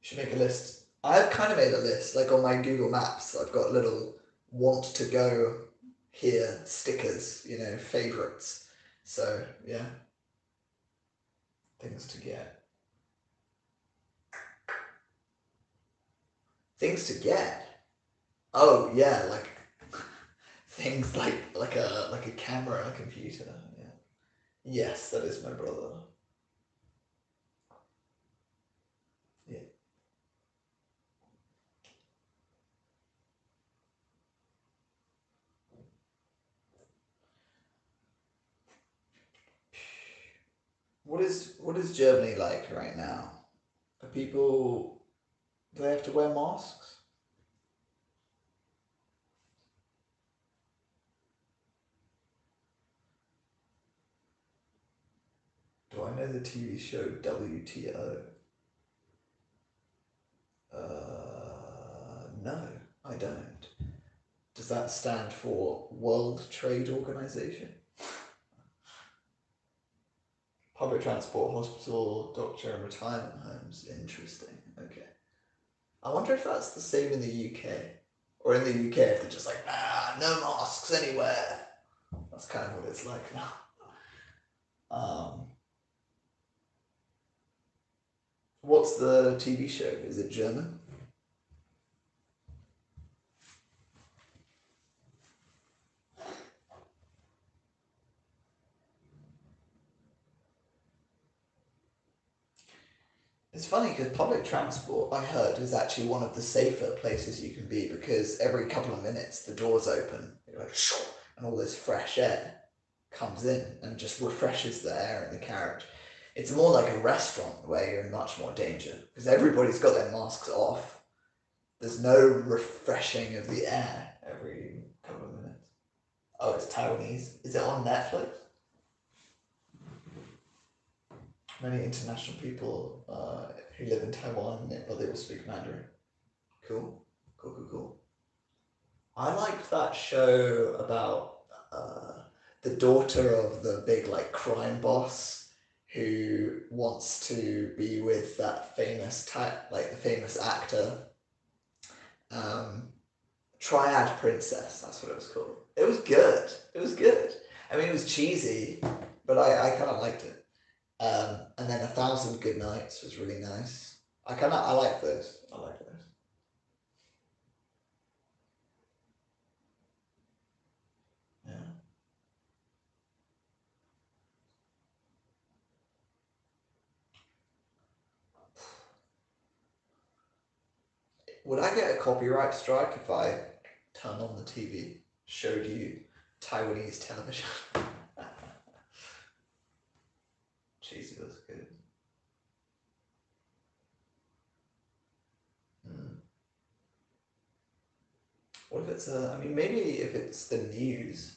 You should make a list. I've kind of made a list, like on my Google Maps. I've got little want to go here stickers, favorites. So, yeah, things to get. Things to get? Oh, yeah, like things like a camera, a computer. Yeah. Yes, that is my brother. Yeah. What is Germany like right now? Do they have to wear masks? Do I know the TV show WTO? No, I don't. Does that stand for World Trade Organization? Public transport, hospital, doctor and retirement homes. Interesting. Okay. I wonder if that's the same in the UK. Or in the UK if they're just like, nah, no masks anywhere. That's kind of what it's like now. What's the TV show? Is it German? It's funny because public transport, I heard, is actually one of the safer places you can be because every couple of minutes the doors open, you're like, shoo, and all this fresh air comes in and just refreshes the air in the carriage. It's more like a restaurant where you're in much more danger because everybody's got their masks off. There's no refreshing of the air every couple of minutes. Oh, it's Taiwanese. Is it on Netflix? Many international people who live in Taiwan, but they will speak Mandarin. Cool. Cool, cool, cool. I liked that show about the daughter of the big like crime boss who wants to be with that famous like the famous actor. Triad Princess, that's what it was called. It was good. It was good. I mean, it was cheesy, but I kind of liked it. And then 1,000 Good Nights was really nice. I like those. I like those. Yeah. Would I get a copyright strike if I turned on the TV, showed you Taiwanese television? Cheesy was good. Mm. What if it's I mean, maybe if it's the news,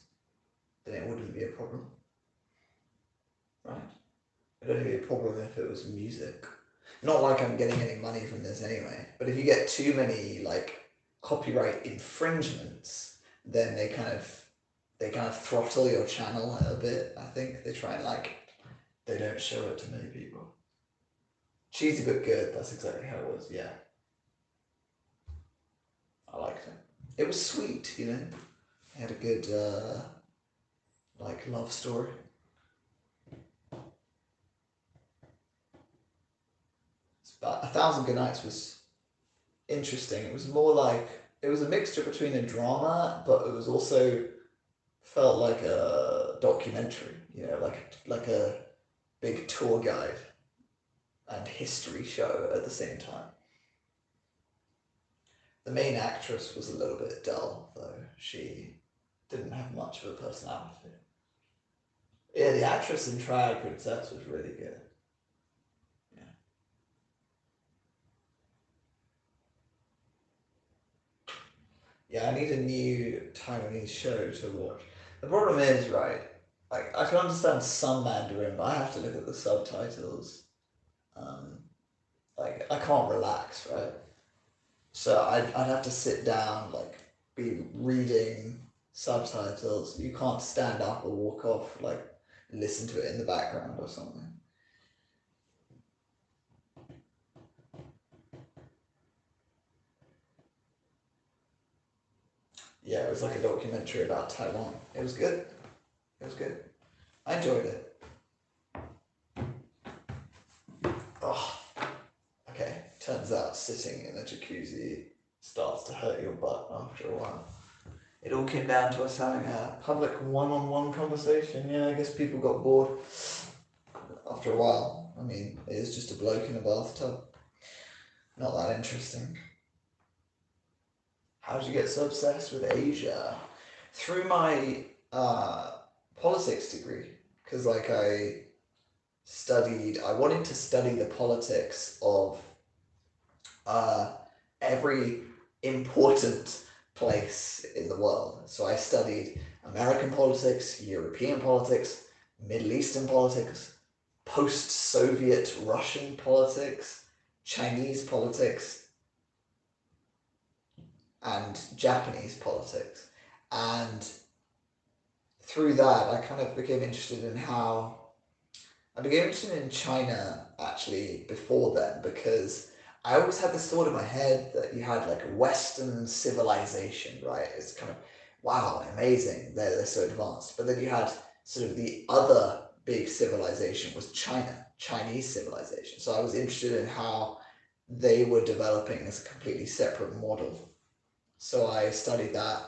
then it wouldn't be a problem, right? It'd only be a problem if it was music. Not like I'm getting any money from this anyway, but if you get too many like copyright infringements, then they kind of throttle your channel a bit. I think they try and they don't show it to many people. Cheesy but good. That's exactly how it was. Yeah, I liked it. It was sweet, It had a good love story. But 1,000 Good Nights was interesting. It was more like it was a mixture between a drama, but it was also felt like a documentary, like a big tour guide and history show at the same time. The main actress was a little bit dull, though. She didn't have much of a personality. Yeah, the actress in Triad Princess was really good. Yeah. Yeah, I need a new Taiwanese show to watch. The problem is, right, like, I can understand some Mandarin, but I have to look at the subtitles. Um, like, I can't relax, right? So I'd have to sit down, like, be reading subtitles. You can't stand up or walk off, like, listen to it in the background or something. Yeah, it was like a documentary about Taiwan. It was good. It was good. I enjoyed it. Oh, okay. Turns out sitting in a jacuzzi starts to hurt your butt after a while. It all came down to us having a public one-on-one conversation. Yeah, I guess people got bored after a while. I mean, it is just a bloke in a bathtub. Not that interesting. How did you get so obsessed with Asia? Through my politics degree, because like I wanted to study the politics of every important place in the world. So I studied American politics, European politics, Middle Eastern politics, post-Soviet Russian politics, Chinese politics, and Japanese politics. And through that, I kind of became interested in how I became interested in China actually before then, because I always had this thought in my head that you had like a Western civilization, right? It's kind of, wow, amazing, they're so advanced. But then you had sort of the other big civilization was China, Chinese civilization. So I was interested in how they were developing as a completely separate model. So I studied that.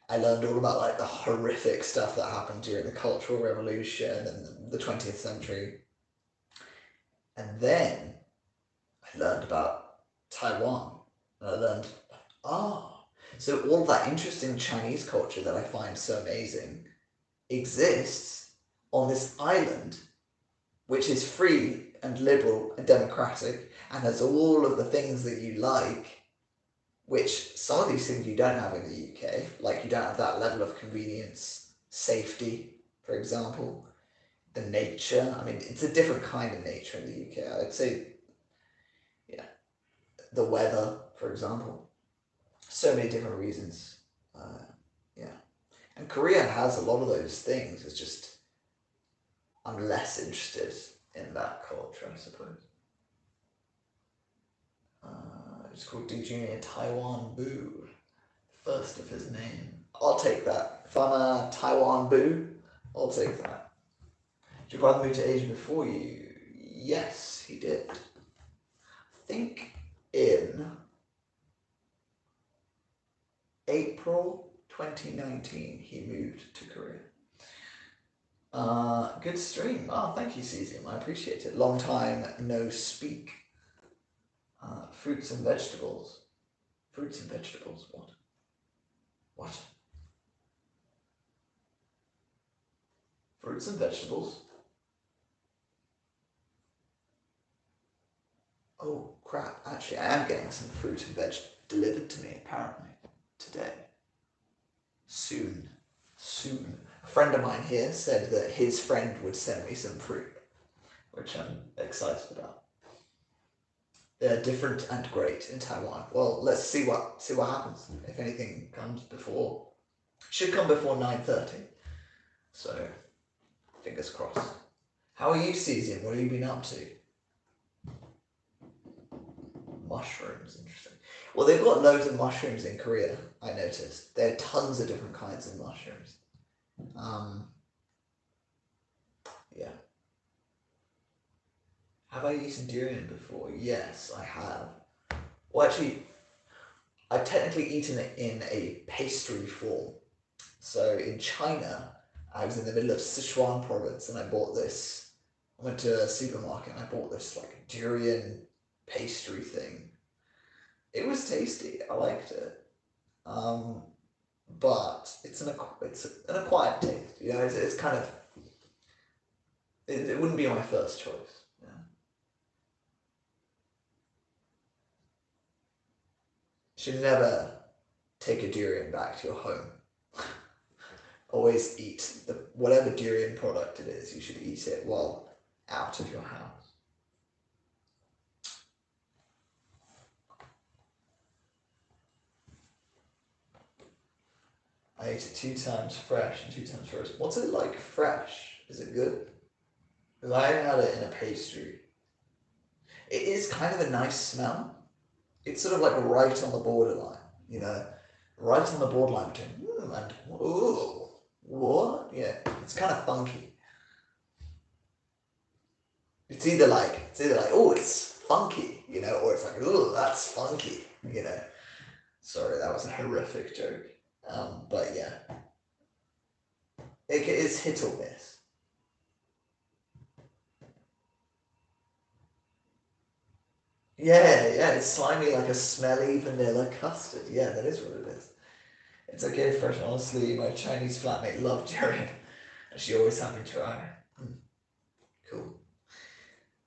I learned all about like the horrific stuff that happened during the Cultural Revolution and the 20th century. And then I learned about Taiwan. And I learned, so all that interesting Chinese culture that I find so amazing exists on this island, which is free and liberal and democratic and has all of the things that you like, which some of these things you don't have in the UK, like you don't have that level of convenience, safety, for example, the nature. I mean, it's a different kind of nature in the UK. I'd say, yeah, the weather, for example. So many different reasons. Yeah. And Korea has a lot of those things. It's just, I'm less interested in that culture, I suppose. It's called D Junior Taiwan Boo. First of his name. I'll take that. If I'm a Taiwan Boo, I'll take that. Did your brother move to Asia before you? Yes, he did. I think in April 2019 he moved to Korea. Good stream. Oh, thank you, Cesium. I appreciate it. Long time no speak. Fruits and vegetables. Fruits and vegetables. What? What? Fruits and vegetables? Oh, crap. Actually, I am getting some fruit and veg delivered to me, apparently, today. Soon. Soon. A friend of mine here said that his friend would send me some fruit, which I'm excited about. They're different and great in Taiwan. Well, let's see what happens. If anything comes before, should come before 9:30. So, fingers crossed. How are you, Cesium? What have you been up to? Mushrooms, interesting. Well, they've got loads of mushrooms in Korea, I noticed. There are tons of different kinds of mushrooms. Yeah. Have I eaten durian before? Yes, I have. Well, actually, I've technically eaten it in a pastry form. So in China, I was in the middle of Sichuan province and I bought this. I went to a supermarket and I bought this like durian pastry thing. It was tasty. I liked it. But it's an acquired taste. You know, it's kind of it wouldn't be my first choice. Yeah. Should never take a durian back to your home. Always eat whatever durian product it is. You should eat it while out of your house. I ate it 2 times fresh and 2 times frozen. What's it like fresh? Is it good? Because I had it in a pastry. It is kind of a nice smell. It's sort of like right on the borderline, you know, right on the borderline between and ooh, what? Yeah, it's kind of funky. It's either like oh, it's funky, you know, or it's like oh, that's funky, you know. Sorry, that was a horrific joke. But yeah, it is hit or miss. Yeah, it's slimy like a smelly vanilla custard. Yeah, that is what it is. It's okay, fresh. Honestly, my Chinese flatmate loved durian, and she always had me try. Cool.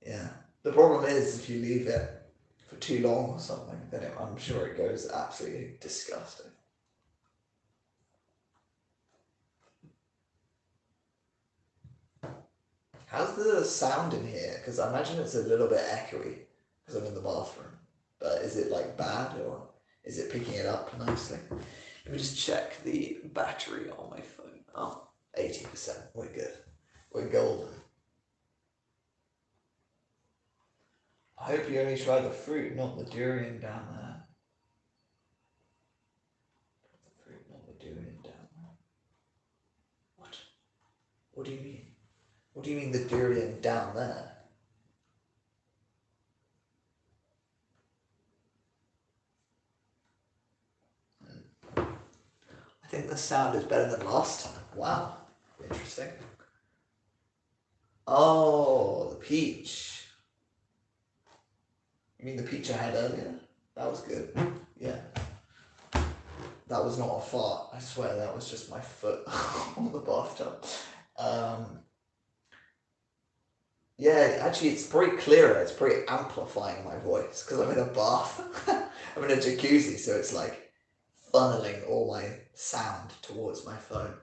Yeah. The problem is if you leave it for too long or something, then I'm sure it goes absolutely disgusting. How's the sound in here? Because I imagine it's a little bit echoey because I'm in the bathroom. But is it like bad or is it picking it up nicely? Let me just check the battery on my phone. Oh, 80%. We're good. We're golden. I hope you only try the fruit, not the durian down there. The fruit, not the durian down there. What? What do you mean? What do you mean the durian down there? I think the sound is better than last time. Wow. Interesting. Oh, the peach. You mean the peach I had earlier? That was good. Yeah. That was not a fart. I swear that was just my foot on the bathtub. Yeah, actually, it's probably clearer. It's probably amplifying my voice because I'm in a bath. I'm in a jacuzzi, so it's like funneling all my sound towards my phone.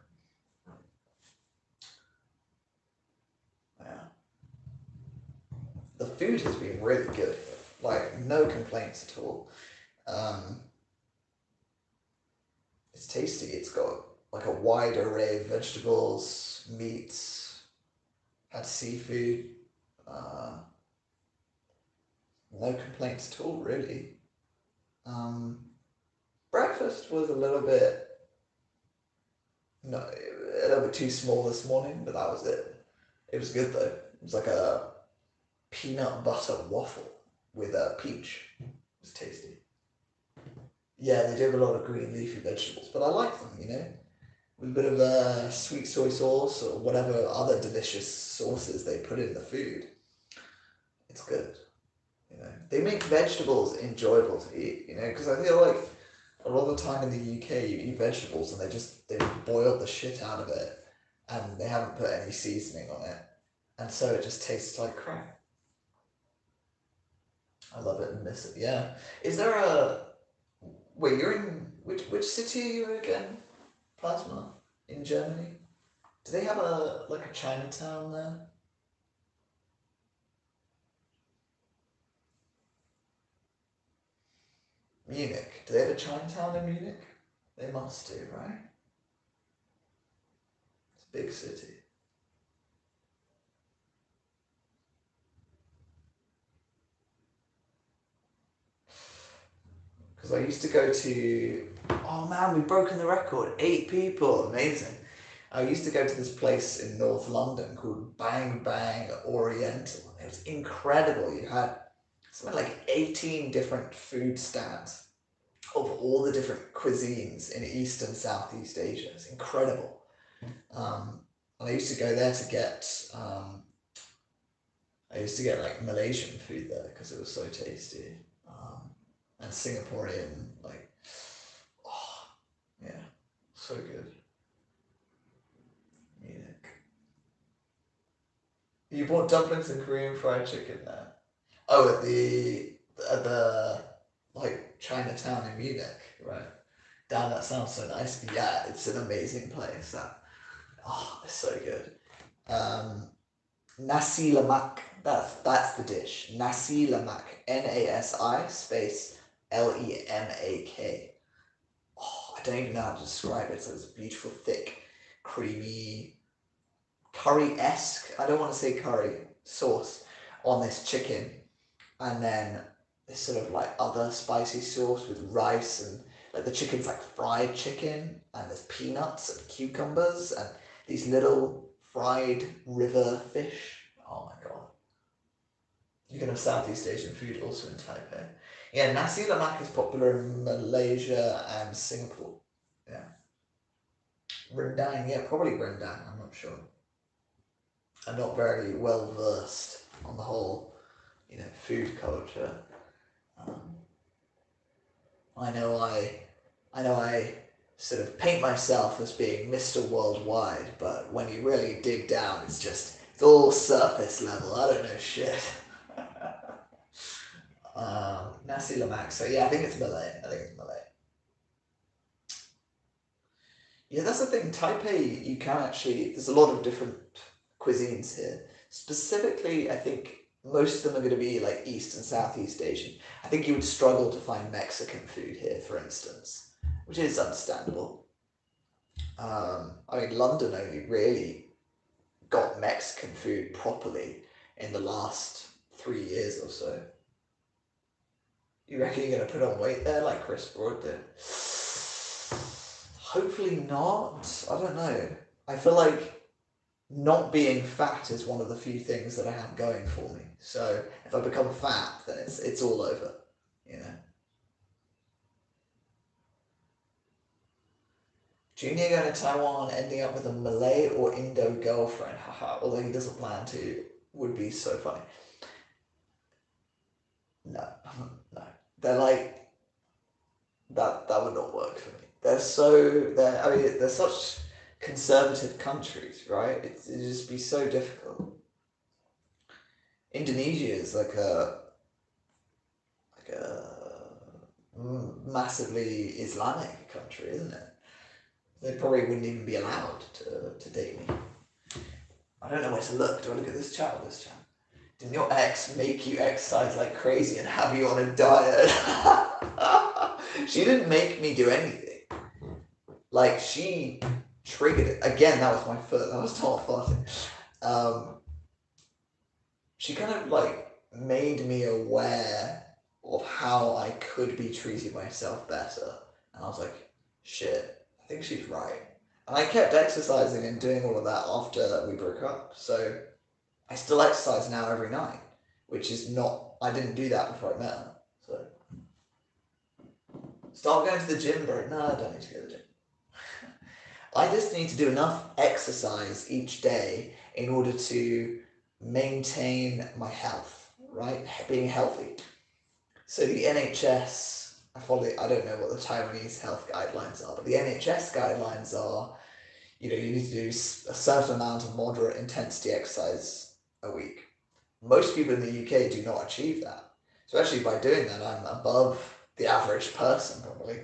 Yeah. The food has been really good. Like, no complaints at all. It's tasty. It's got like a wide array of vegetables, meats, had seafood. No complaints at all, really. Breakfast was a little bit too small this morning, but that was it. It was good though. It was like a peanut butter waffle with a peach. It was tasty. Yeah, they do have a lot of green leafy vegetables, but I like them, you know, with a bit of sweet soy sauce or whatever other delicious sauces they put in the food. It's good. You know, they make vegetables enjoyable to eat. You know, because I feel like a lot of the time in the UK you eat vegetables and they boiled the shit out of it and they haven't put any seasoning on it, and so it just tastes like crap. I love it and miss it. Yeah. Is there a wait? You're in which city are you again? Plasma in Germany. Do they have a Chinatown there? Munich. Do they have a Chinatown in Munich? They must do, right? It's a big city. Because I used to go to. Oh man, we've broken the record. 8 people. Amazing. I used to go to this place in North London called Bang Bang Oriental. It was incredible. You had something like 18 different food stands. of all the different cuisines in East and Southeast Asia. It's incredible. And I used to go there to get, like Malaysian food there because it was so tasty. And Singaporean, like, oh, yeah, so good. Munich. You bought dumplings and Korean fried chicken there. Oh, at the like Chinatown in Munich, right? Damn, that sounds so nice. Yeah, it's an amazing place. It's so good. Nasi lemak. That's the dish. Nasi lemak. Nasi space Lemak. Oh, I don't even know how to describe it. So it's beautiful, thick, creamy, curry-esque. I don't want to say curry sauce on this chicken, and then this sort of like other spicy sauce with rice, and like the chicken's like fried chicken, and there's peanuts and cucumbers and these little fried river fish. Oh my god. You can have Southeast Asian food also in Taipei. Yeah, nasi lemak is popular in Malaysia and Singapore. Yeah. Rendang, yeah, probably rendang, I'm not sure. I'm not very well versed on the whole, food culture. I know I sort of paint myself as being Mr. Worldwide, but when you really dig down, it's all surface level. I don't know shit. Nasi lemak. So yeah, I think it's Malay. Yeah, that's the thing. Taipei, you can actually. There's a lot of different cuisines here. Specifically, I think most of them are going to be like East and Southeast Asian. I think you would struggle to find Mexican food here, for instance, which is understandable. I mean, London only really got Mexican food properly in the last 3 years or so. You reckon you're going to put on weight there like Chris Broad did? Hopefully not. I don't know. I feel like not being fat is one of the few things that I have going for me. So if I become fat, then it's all over, Junior going to Taiwan, ending up with a Malay or Indo girlfriend, haha, although he doesn't plan to, would be so funny. No. They're like, that would not work for me. They're such conservative countries, right? It'd just be so difficult. Indonesia is like a massively Islamic country, isn't it? They probably wouldn't even be allowed to date me. I don't know where to look. Do I look at this chat or this chat? Didn't your ex make you exercise like crazy and have you on a diet? She didn't make me do anything. Like, she triggered it. Again, that was my foot. That was not farting. She kind of like made me aware of how I could be treating myself better. And I was like, shit, I think she's right. And I kept exercising and doing all of that after we broke up. So I still exercise now every night, which is not, I didn't do that before I met her. So start going to the gym, bro. No, I don't need to go to the gym. I just need to do enough exercise each day in order to maintain my health, right? Being healthy. So the NHS, I don't know what the Taiwanese health guidelines are, but the NHS guidelines are, you need to do a certain amount of moderate intensity exercise a week. Most people in the UK do not achieve that. So actually by doing that, I'm above the average person probably.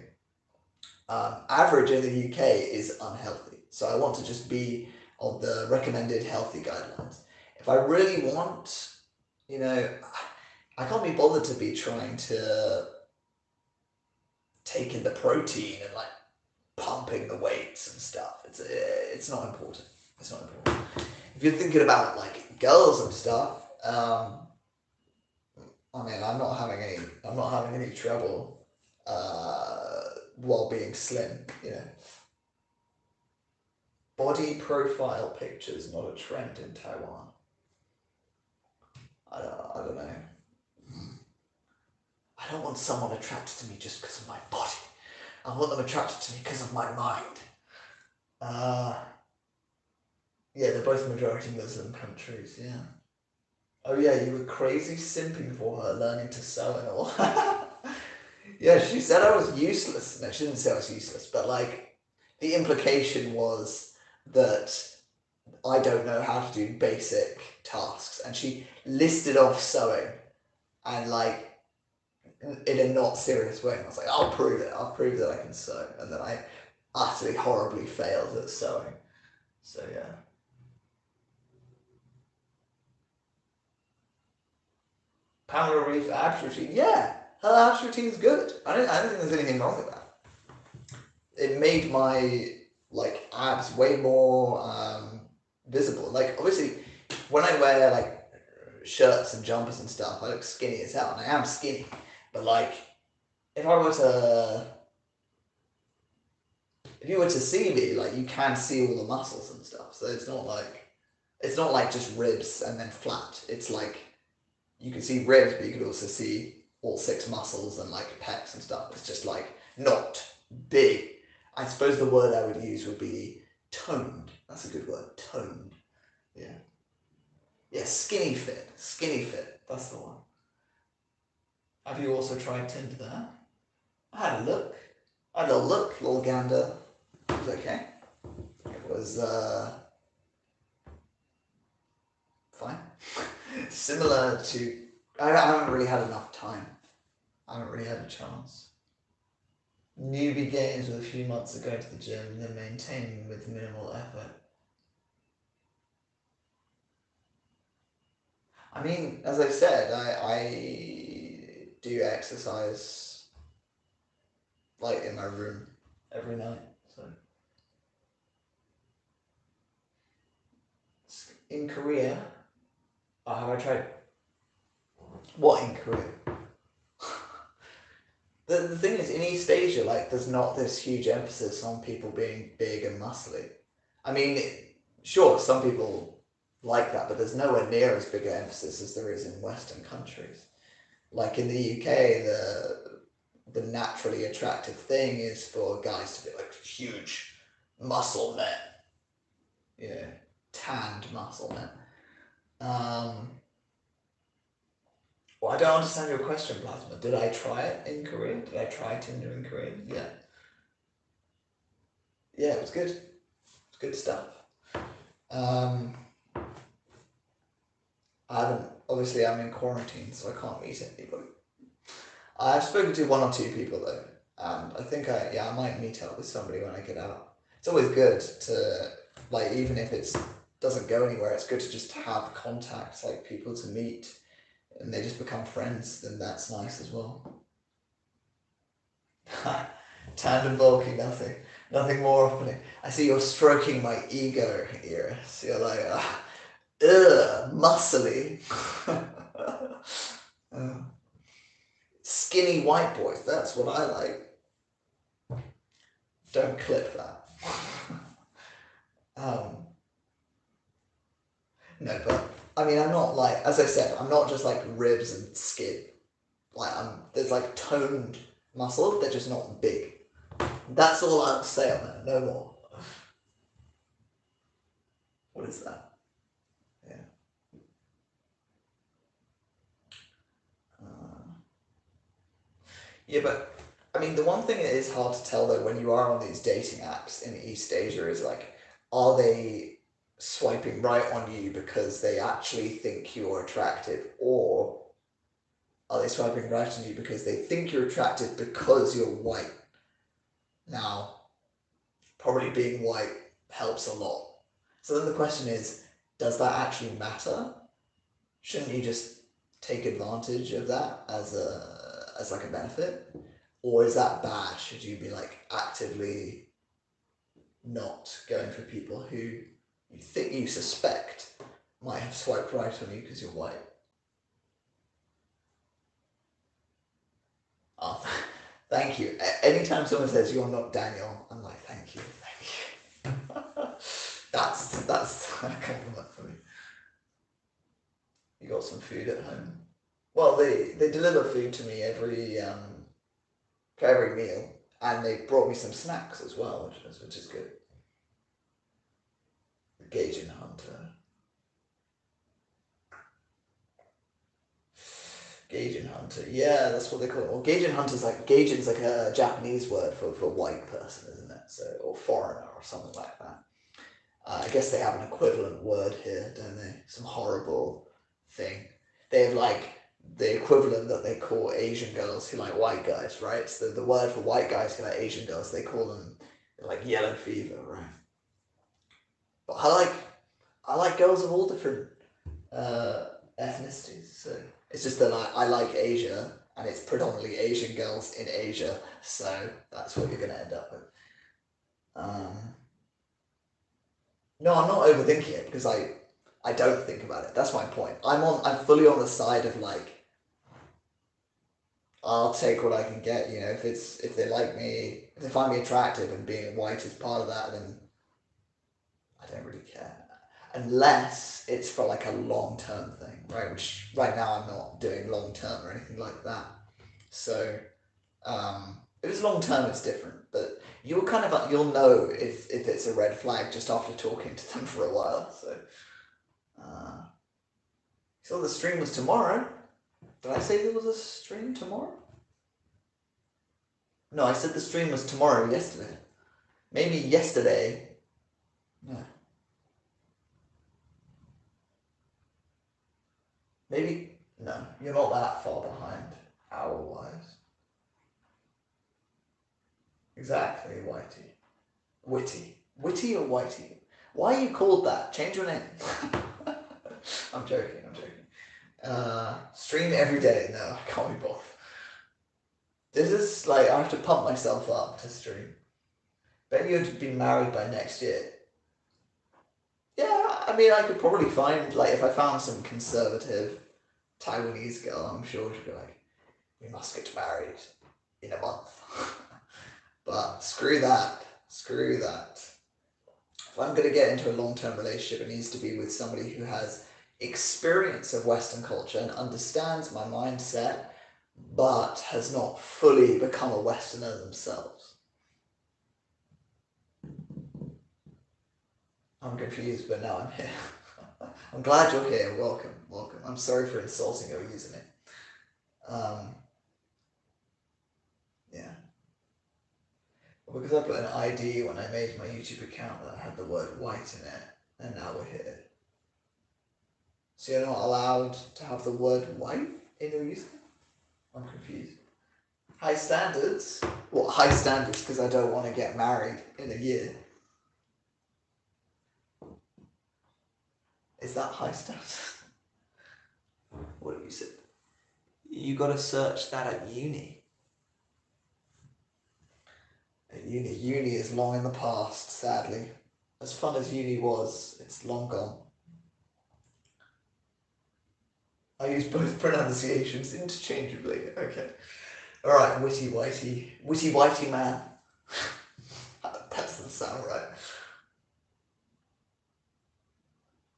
Average in the UK is unhealthy. So I want to just be on the recommended healthy guidelines. If I really want, I can't be bothered to be trying to take in the protein and like pumping the weights and stuff. It's not important. It's not important. If you're thinking about like girls and stuff, I mean, I'm not having any trouble while being slim, Body profile pictures not a trend in Taiwan. I don't know. I I don't want someone attracted to me just because of my body. I want them attracted to me because of my mind. Yeah, they're both majority Muslim countries, yeah. Oh yeah, you were crazy simping for her, learning to sew and all. Yeah, she said I was useless. No, she didn't say I was useless, but like, the implication was that I don't know how to do basic tasks. And she listed off sewing and like, in a not serious way. And I was like, I'll prove it. I'll prove that I can sew. And then I utterly horribly failed at sewing. So yeah. Pamela Reed's abs routine. Yeah, her abs routine's good. I don't think there's anything wrong with that. It made my like abs way more visible. Like obviously, when I wear like shirts and jumpers and stuff, I look skinny as hell, and I am skinny. But like, if you were to see me, like you can see all the muscles and stuff. So it's not like just ribs and then flat. It's like you can see ribs, but you could also see all 6 muscles and like pecs and stuff. It's just like not big. I suppose the word I would use would be toned. That's a good word, toned. Yeah. Yeah, skinny fit. Skinny fit. That's the one. Have you also tried Tinder there? I had a look. I had a look, little gander. It was okay. It was fine. Similar to, I haven't really had enough time. I haven't really had a chance. Newbie gains with a few months of going to the gym and then maintaining with minimal effort. I mean, as I said, I do exercise like in my room every night. So in Korea, have I tried? What in Korea? The thing is, in East Asia, like, there's not this huge emphasis on people being big and muscly. I mean, sure, some people like that, but there's nowhere near as big an emphasis as there is in Western countries. Like in the UK, the naturally attractive thing is for guys to be like huge muscle men, you know, tanned muscle men. Well, I don't understand your question, Plasma. Did I try it in Korea? Did I try Tinder in Korea? Yeah. Yeah, it was good. It's good stuff. Obviously I'm in quarantine, so I can't meet anybody. I've spoken to 1 or 2 people though, and I think I might meet up with somebody when I get out. It's always good to, like, even if it doesn't go anywhere, it's good to just have contacts, like people to meet, and they just become friends, then that's nice as well. Tandem bulky, nothing more opening. I see you're stroking my ego, Iris. You're like, muscly. Skinny white boys, that's what I like. Don't clip that. No, but I mean, I'm not like, as I said, I'm not just like ribs and skin. Like, there's like toned muscle, they're just not big. That's all I'll say on that, no more. What is that? Yeah. Yeah, but I mean, the one thing that is hard to tell though when you are on these dating apps in East Asia is like, are they swiping right on you because they actually think you're attractive, or are they swiping right on you because they think you're attractive because you're white? Now, probably being white helps a lot. So then the question is, does that actually matter? Shouldn't you just take advantage of that as like a benefit? Or is that bad? Should you be like actively not going for people who you suspect might have swiped right on you because you're white? Oh, thank you. Anytime someone says you're not Daniel, I'm like, thank you. That's a compliment for me. You got some food at home? Well, they deliver food to me for every meal, and they brought me some snacks as well, which is good. Gaijin Hunter. Gaijin Hunter. Yeah, that's what they call it. Well, Gaijin's like a Japanese word for white person, isn't it? So, or foreigner or something like that. I guess they have an equivalent word here, don't they? Some horrible thing. They have like the equivalent that they call Asian girls who like white guys, right? So the word for white guys who like Asian girls, they call them like yellow fever, right? But I like girls of all different uh, ethnicities. So it's just that I like Asia, and it's predominantly Asian girls in Asia. So that's what you're gonna end up with. Um, no, I'm not overthinking it because I don't think about it. That's my point. I'm fully on the side of like I'll take what I can get. You know, if they like me, if they find me attractive, and being white is part of that, then I don't really care. Unless it's for like a long term thing, right? Which right now I'm not doing long term or anything like that. So if it's long term, it's different. But you'll kind of you'll know if it's a red flag just after talking to them for a while. So uh, so the stream was tomorrow. Did I say there was a stream tomorrow? No, I said the stream was tomorrow yesterday. Maybe yesterday. No. Maybe no, you're not that far behind hour wise. Exactly, Whitey. Witty. Witty or Whitey? Why are you called that? Change your name. I'm joking, I'm joking. Stream every day. No, I can't be bothered. This is like, I have to pump myself up to stream. Bet you'd be married by next year. Yeah, I mean, I could probably find, like, if I found some conservative Taiwanese girl, I'm sure she'd be like, we must get married in a month. But screw that. Screw that. If I'm going to get into a long-term relationship, it needs to be with somebody who has experience of Western culture and understands my mindset, but has not fully become a Westerner themselves. I'm confused, but now I'm here. I'm glad you're here. Welcome, welcome. I'm sorry for insulting your username. Yeah. Well, because I put an ID when I made my YouTube account that had the word white in it, and now we're here. So you're not allowed to have the word white in your username? I'm confused. High standards? What high standards? Because I don't want to get married in a year. Is that high standards? What have you said? You got to search that at uni. At uni. Uni is long in the past, sadly. As fun as uni was, it's long gone. I use both pronunciations interchangeably. Okay. Alright, witty whitey. Witty whitey man. That doesn't sound right.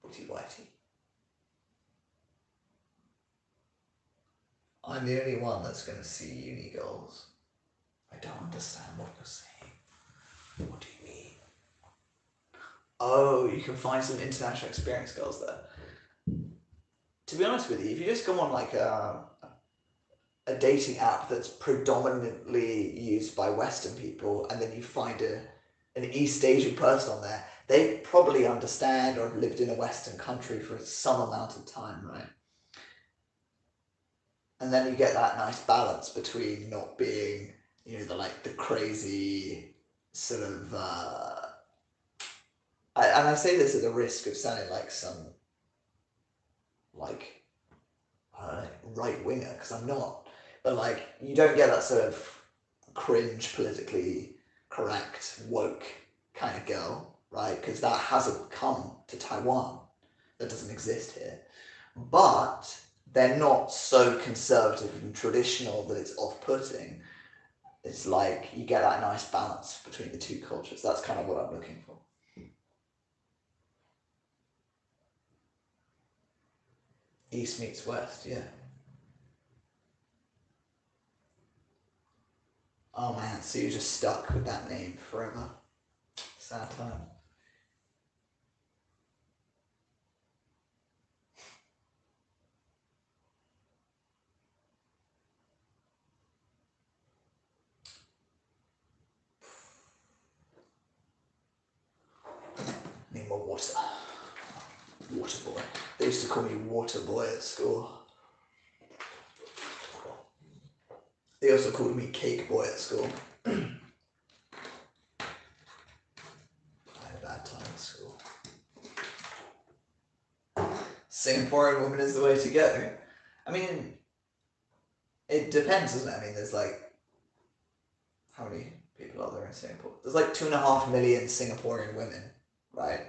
Witty whitey. I'm the only one that's going to see uni goals. I don't understand what you're saying. What do you mean? Oh, you can find some international experience goals there. To be honest with you, if you just go on like a dating app that's predominantly used by Western people, and then you find an East Asian person on there, they probably understand or have lived in a Western country for some amount of time, right? And then you get that nice balance between not being, the crazy sort of. And I say this at the risk of sounding like some like right winger, because I'm not. But like, you don't get that sort of cringe, politically correct, woke kind of girl, right? Because that hasn't come to Taiwan. That doesn't exist here. But they're not so conservative and traditional that it's off-putting. It's like you get that nice balance between the two cultures. That's kind of what I'm looking for. East meets West, yeah. Oh man, so you're just stuck with that name forever. Sad time. Need more water. Water boy. They used to call me water boy at school. They also called me cake boy at school. I had a bad time at school. Singaporean woman is the way to go. I mean, it depends, doesn't it? I mean, there's like, how many people are there in Singapore? There's like 2.5 million Singaporean women, right?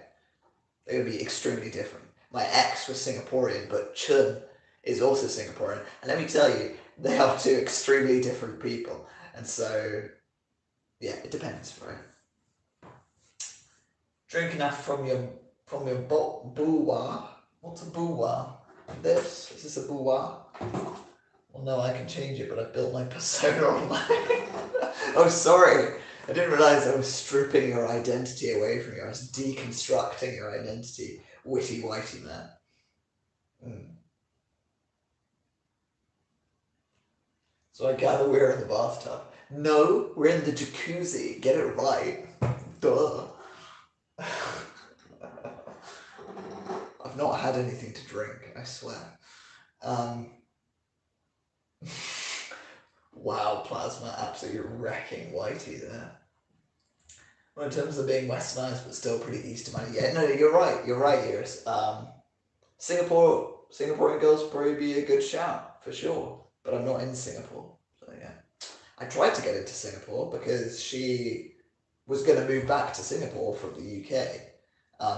They're going to be extremely different. My ex was Singaporean, but Chun is also Singaporean. And let me tell you, they are two extremely different people. And so, yeah, it depends, right? Drink enough from your bouwa. What's a bouwa? This? Is this a bouwa? Well, no, I can change it, but I built my persona online. Oh, sorry. I didn't realize I was stripping your identity away from you. I was deconstructing your identity. Witty whitey man. So I gather we're in the bathtub. No, we're in the jacuzzi. Get it right. Duh. I've not had anything to drink, I swear. Wow, Plasma absolutely wrecking Whitey there. Well, in terms of being westernized but still pretty Easter-minded. Yeah, no, you're right, Iris. Singaporean girls probably be a good shout, for sure. But I'm not in Singapore, so yeah. I tried to get into Singapore because she was going to move back to Singapore from the UK.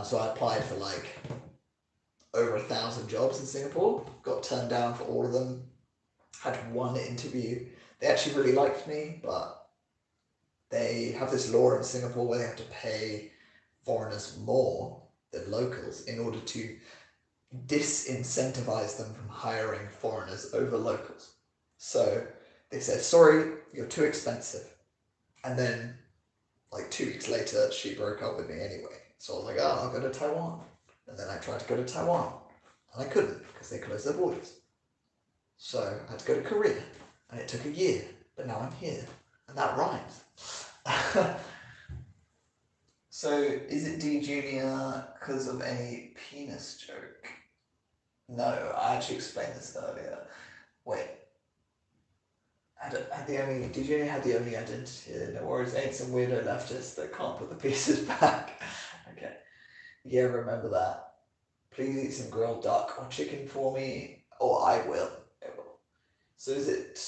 So I applied for like over 1,000 jobs in Singapore, got turned down for all of them, had one interview. They actually really liked me, but they have this law in Singapore where they have to pay foreigners more than locals in order to disincentivize them from hiring foreigners over locals. So they said, sorry, you're too expensive. And then like 2 weeks later, she broke up with me anyway. So I was like, oh, I'll go to Taiwan. And then I tried to go to Taiwan and I couldn't because they closed their borders. So I had to go to Korea and it took a year, but now I'm here and that rhymes. So is it D Junior because of any penis joke? No, I actually explained this earlier. Wait. D Junior had the only identity, no worries, ain't some weirdo leftists that can't put the pieces back. Okay. Yeah, remember that. Please eat some grilled duck or chicken for me, or I will. So is it...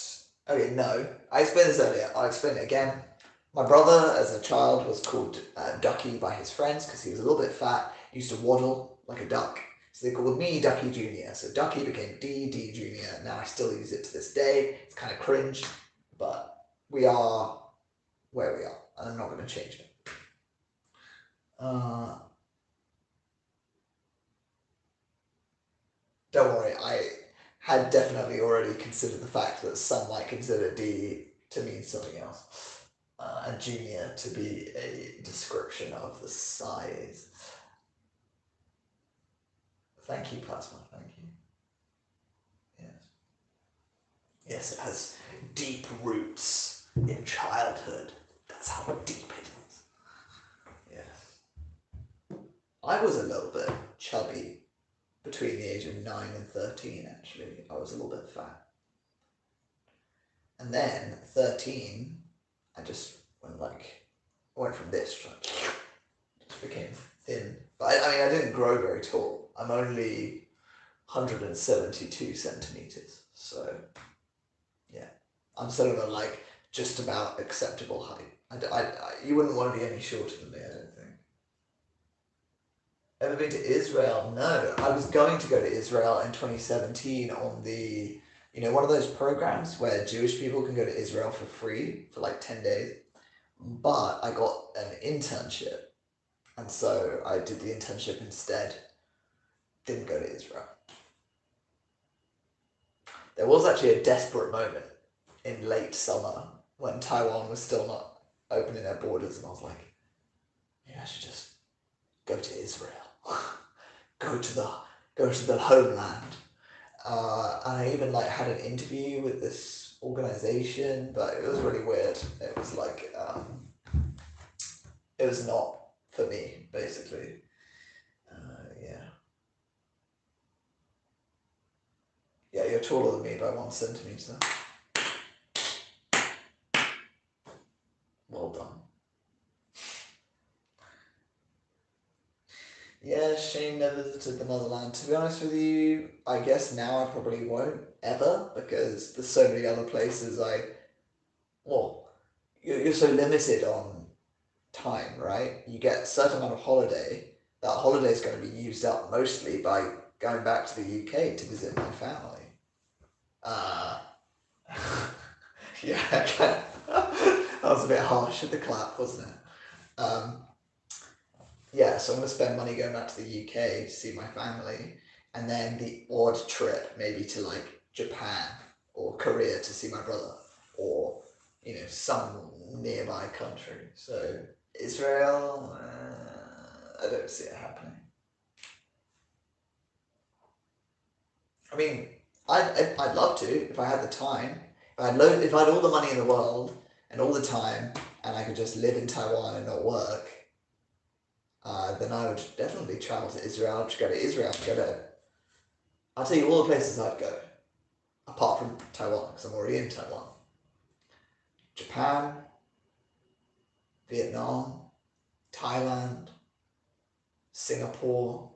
Okay, no. I explained this earlier. I'll explain it again. My brother, as a child, was called Ducky by his friends because he was a little bit fat, used to waddle like a duck. So they called me Ducky Jr. So Ducky became D Jr. Now I still use it to this day. It's kind of cringe, but we are where we are, and I'm not going to change it. Don't worry, I had definitely already considered the fact that some might consider D to mean something else, and Junior to be a description of the size. Thank you, Plasma, thank you. Yes. Yes, it has deep roots in childhood. That's how deep it is. Yes. I was a little bit chubby between the age of 9 and 13, actually. I was a little bit fat. And then 13, I just went from this to just became thin. But I didn't grow very tall. I'm only 172 centimeters. So, yeah. I'm sort of a just about acceptable height. You wouldn't want to be any shorter than me, I don't think. Ever been to Israel? No. I was going to go to Israel in 2017 on the, one of those programs where Jewish people can go to Israel for free for 10 days. But I got an internship. And so I did the internship instead. Didn't go to Israel. There was actually a desperate moment in late summer when Taiwan was still not opening their borders, and I was like, maybe I should just go to Israel, go to the homeland. And I even like had an interview with this organization, but it was really weird. It was like it was not for me, basically. Yeah. Yeah, you're taller than me by 1 centimeter. Well done. Yeah, Shane never visited the motherland. To be honest with you, I guess now I probably won't ever, because there's so many other places well, you're so limited on time, right? You get a certain amount of holiday. That holiday is going to be used up mostly by going back to the UK to visit my family. Yeah, that was a bit harsh with the clap, wasn't it? Yeah, so I'm going to spend money going back to the UK to see my family, and then the odd trip maybe to like Japan or Korea to see my brother, or some nearby country. So Israel, I don't see it happening. I mean, I'd love to if I had the time. If I had all the money in the world and all the time, and I could just live in Taiwan and not work, then I would definitely travel to Israel. I'd go to Israel. I'll tell you all the places I'd go, apart from Taiwan, because I'm already in Taiwan. Japan, Vietnam, Thailand, Singapore,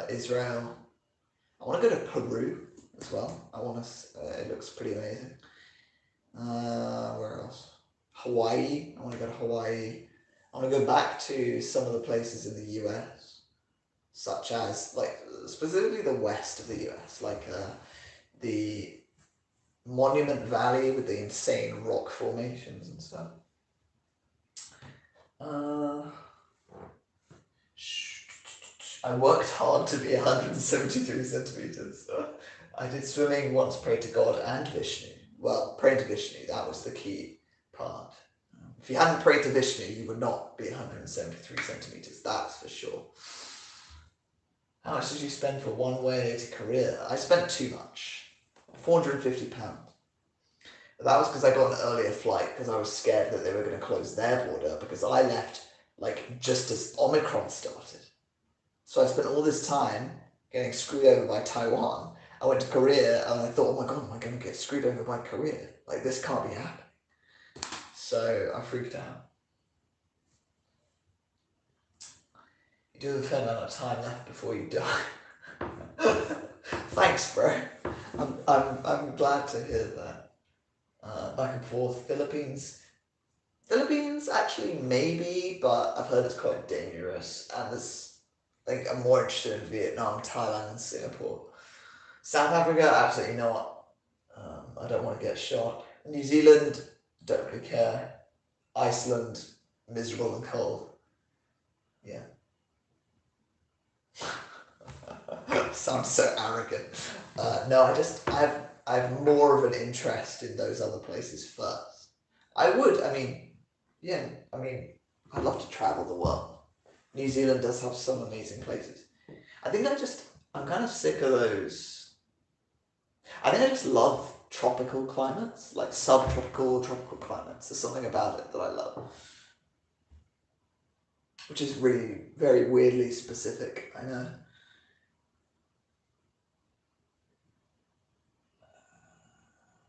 Israel. I want to go to Peru as well. It looks pretty amazing. Where else? Hawaii. I want to go to Hawaii. I want to go back to some of the places in the US, such as specifically the west of the US, the Monument Valley with the insane rock formations and stuff. I worked hard to be 173 centimeters. I did swimming once, prayed to God and Vishnu. Well, praying to Vishnu, that was the key part. If you hadn't prayed to Vishnu, you would not be 173 centimeters, that's for sure. How much did you spend for one way to Korea? I spent too much. £450. But that was because I got an earlier flight, because I was scared that they were going to close their border, because I left just as Omicron started. So I spent all this time getting screwed over by Taiwan. I went to Korea and I thought, oh my God, am I going to get screwed over by Korea? This can't be happening. So I freaked out. You do have a fair amount of time left before you die. Thanks, bro. I'm glad to hear that. Back and forth. Philippines, actually, maybe, but I've heard it's quite dangerous. And I'm more interested in Vietnam, Thailand, and Singapore. South Africa, absolutely not. I don't want to get shot. New Zealand, don't really care. Iceland, miserable and cold. Yeah. Sounds so arrogant. No, I have more of an interest in those other places first. I'd love to travel the world. New Zealand does have some amazing places. I think I'm kind of sick of those. I think I just love tropical climates, like subtropical, tropical climates. There's something about it that I love. Which is really very weirdly specific, I know.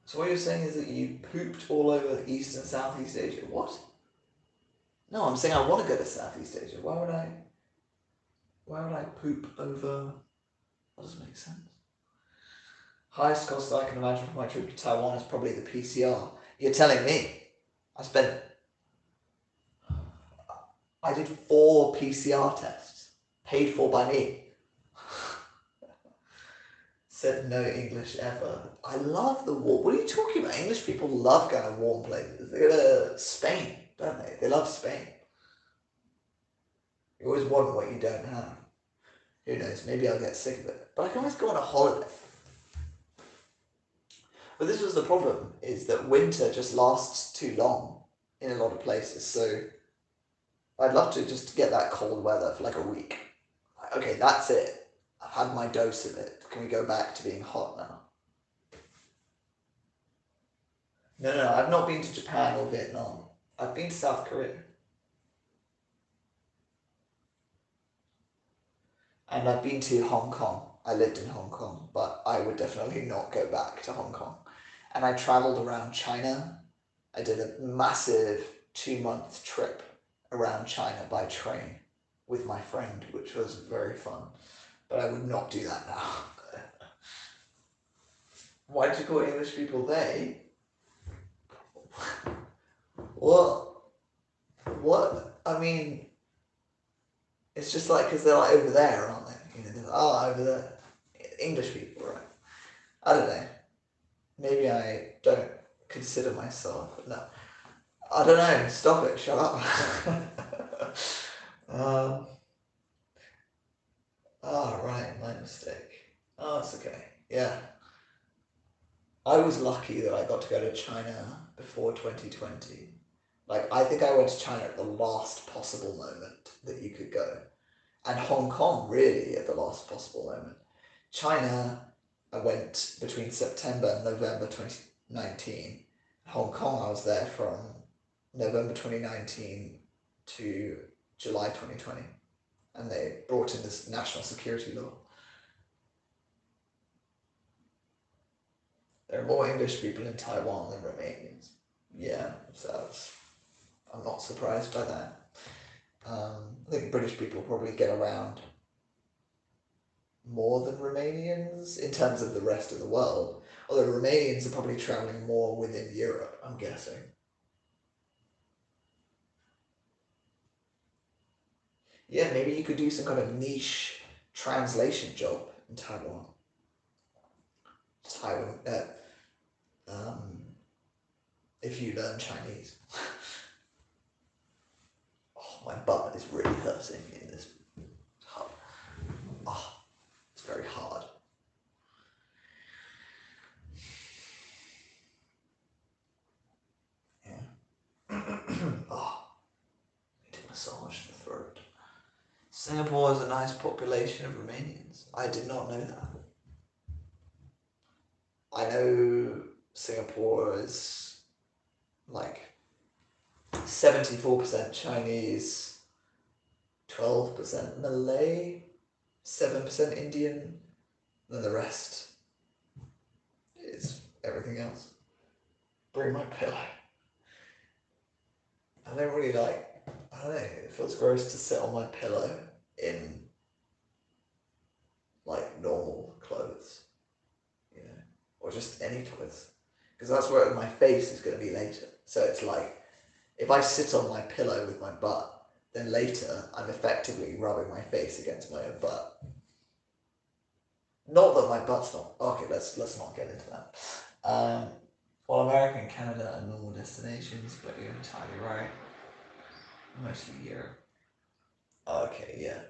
So what you're saying is that you pooped all over East and Southeast Asia. What? No, I'm saying I want to go to Southeast Asia. Why would I poop over? That doesn't make sense. Highest cost I can imagine for my trip to Taiwan is probably the PCR. You're telling me. I did 4 PCR tests, paid for by me. Said no English ever. I love the warm. What are you talking about? English people love going to warm places. They go to Spain, don't they? They love Spain. You always want what you don't have. Who knows? Maybe I'll get sick of it. But I can always go on a holiday. But this was the problem, is that winter just lasts too long in a lot of places. So I'd love to just get that cold weather for like a week. Okay, that's it. I've had my dose of it. Can we go back to being hot now? No, I've not been to Japan or Vietnam. I've been to South Korea. And I've been to Hong Kong. I lived in Hong Kong, but I would definitely not go back to Hong Kong. And I traveled around China. I did a massive 2-month trip around China by train with my friend, which was very fun. But I would not do that now. Why do you call English people they? What? I mean, it's just like, because they're like over there, aren't they? You know, they're like, oh, over there. English people, right? I don't know. Maybe I don't consider myself. No. I don't know. Stop it. Shut up. um, oh, right. My mistake. Oh, it's okay. Yeah. I was lucky that I got to go to China before 2020. Like, I think I went to China at the last possible moment that you could go. And Hong Kong, really, at the last possible moment. China, I went between September and November 2019. Hong Kong, I was there from November 2019 to July 2020. And they brought in this national security law. There are more English people in Taiwan than Romanians. Yeah, so I'm not surprised by that. I think British people probably get around more than Romanians in terms of the rest of the world. Although Romanians are probably travelling more within Europe, I'm guessing. Yeah, maybe you could do some kind of niche translation job in Taiwan. Um, if you learn Chinese. Oh, my butt is really hurting in this hub. Oh, it's very hard. Yeah. Oh, need to massage the throat. Singapore has a nice population of Romanians. I did not know that. I know Singapore is like 74% Chinese, 12% Malay, 7% Indian, then the rest is everything else. Bring my pillow. I don't really like, I don't know, it feels gross to sit on my pillow in like normal clothes, you know, or just any clothes, because that's where my face is going to be later. So it's like, if I sit on my pillow with my butt, then later I'm effectively rubbing my face against my own butt. Not that my butt's not, okay, let's not get into that. Well, America and Canada are normal destinations, but you're entirely right. Mostly Europe. Okay, yeah.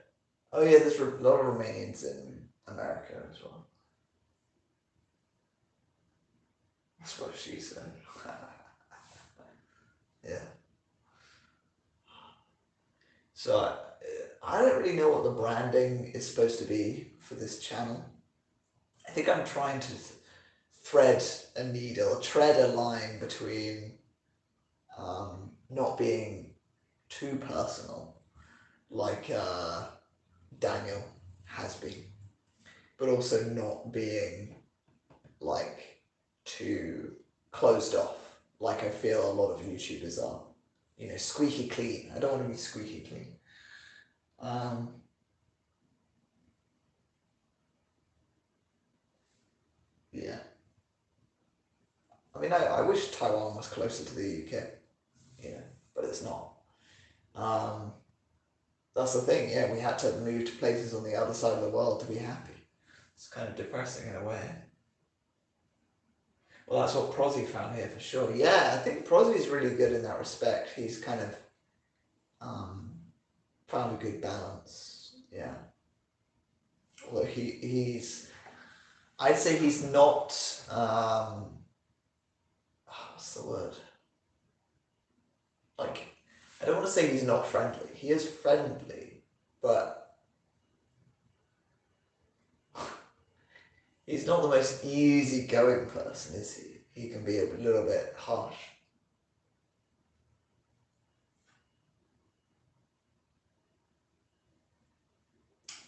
Oh yeah, there's a lot of Romanians in America as well. That's what she said. Yeah. So I don't really know what the branding is supposed to be for this channel. I think I'm trying to thread a line between not being too personal, like Daniel has been, but also not being like too closed off, like I feel a lot of YouTubers are. You know, squeaky clean. I don't want to be squeaky clean. Yeah. I mean, I wish Taiwan was closer to the UK, you know, but it's not. Um, that's the thing, yeah, we had to move to places on the other side of the world to be happy. It's kind of depressing in a way. Well, that's what Prozzy found here for sure. Yeah, I think Prozzy's really good in that respect. He's kind of found a good balance. Yeah. Although he's I'd say he's not what's the word? Like, I don't want to say he's not friendly. He is friendly, but he's not the most easygoing person, is he? He can be a little bit harsh.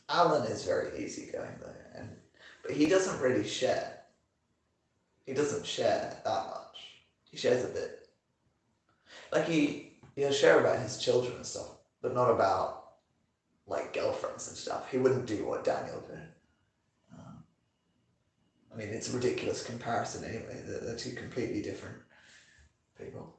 Alan is very easygoing though, but he doesn't really share. He doesn't share that much. He shares a bit. Like he'll share about his children and stuff, but not about like girlfriends and stuff. He wouldn't do what Daniel did. I mean, it's a ridiculous comparison anyway. They're two completely different people.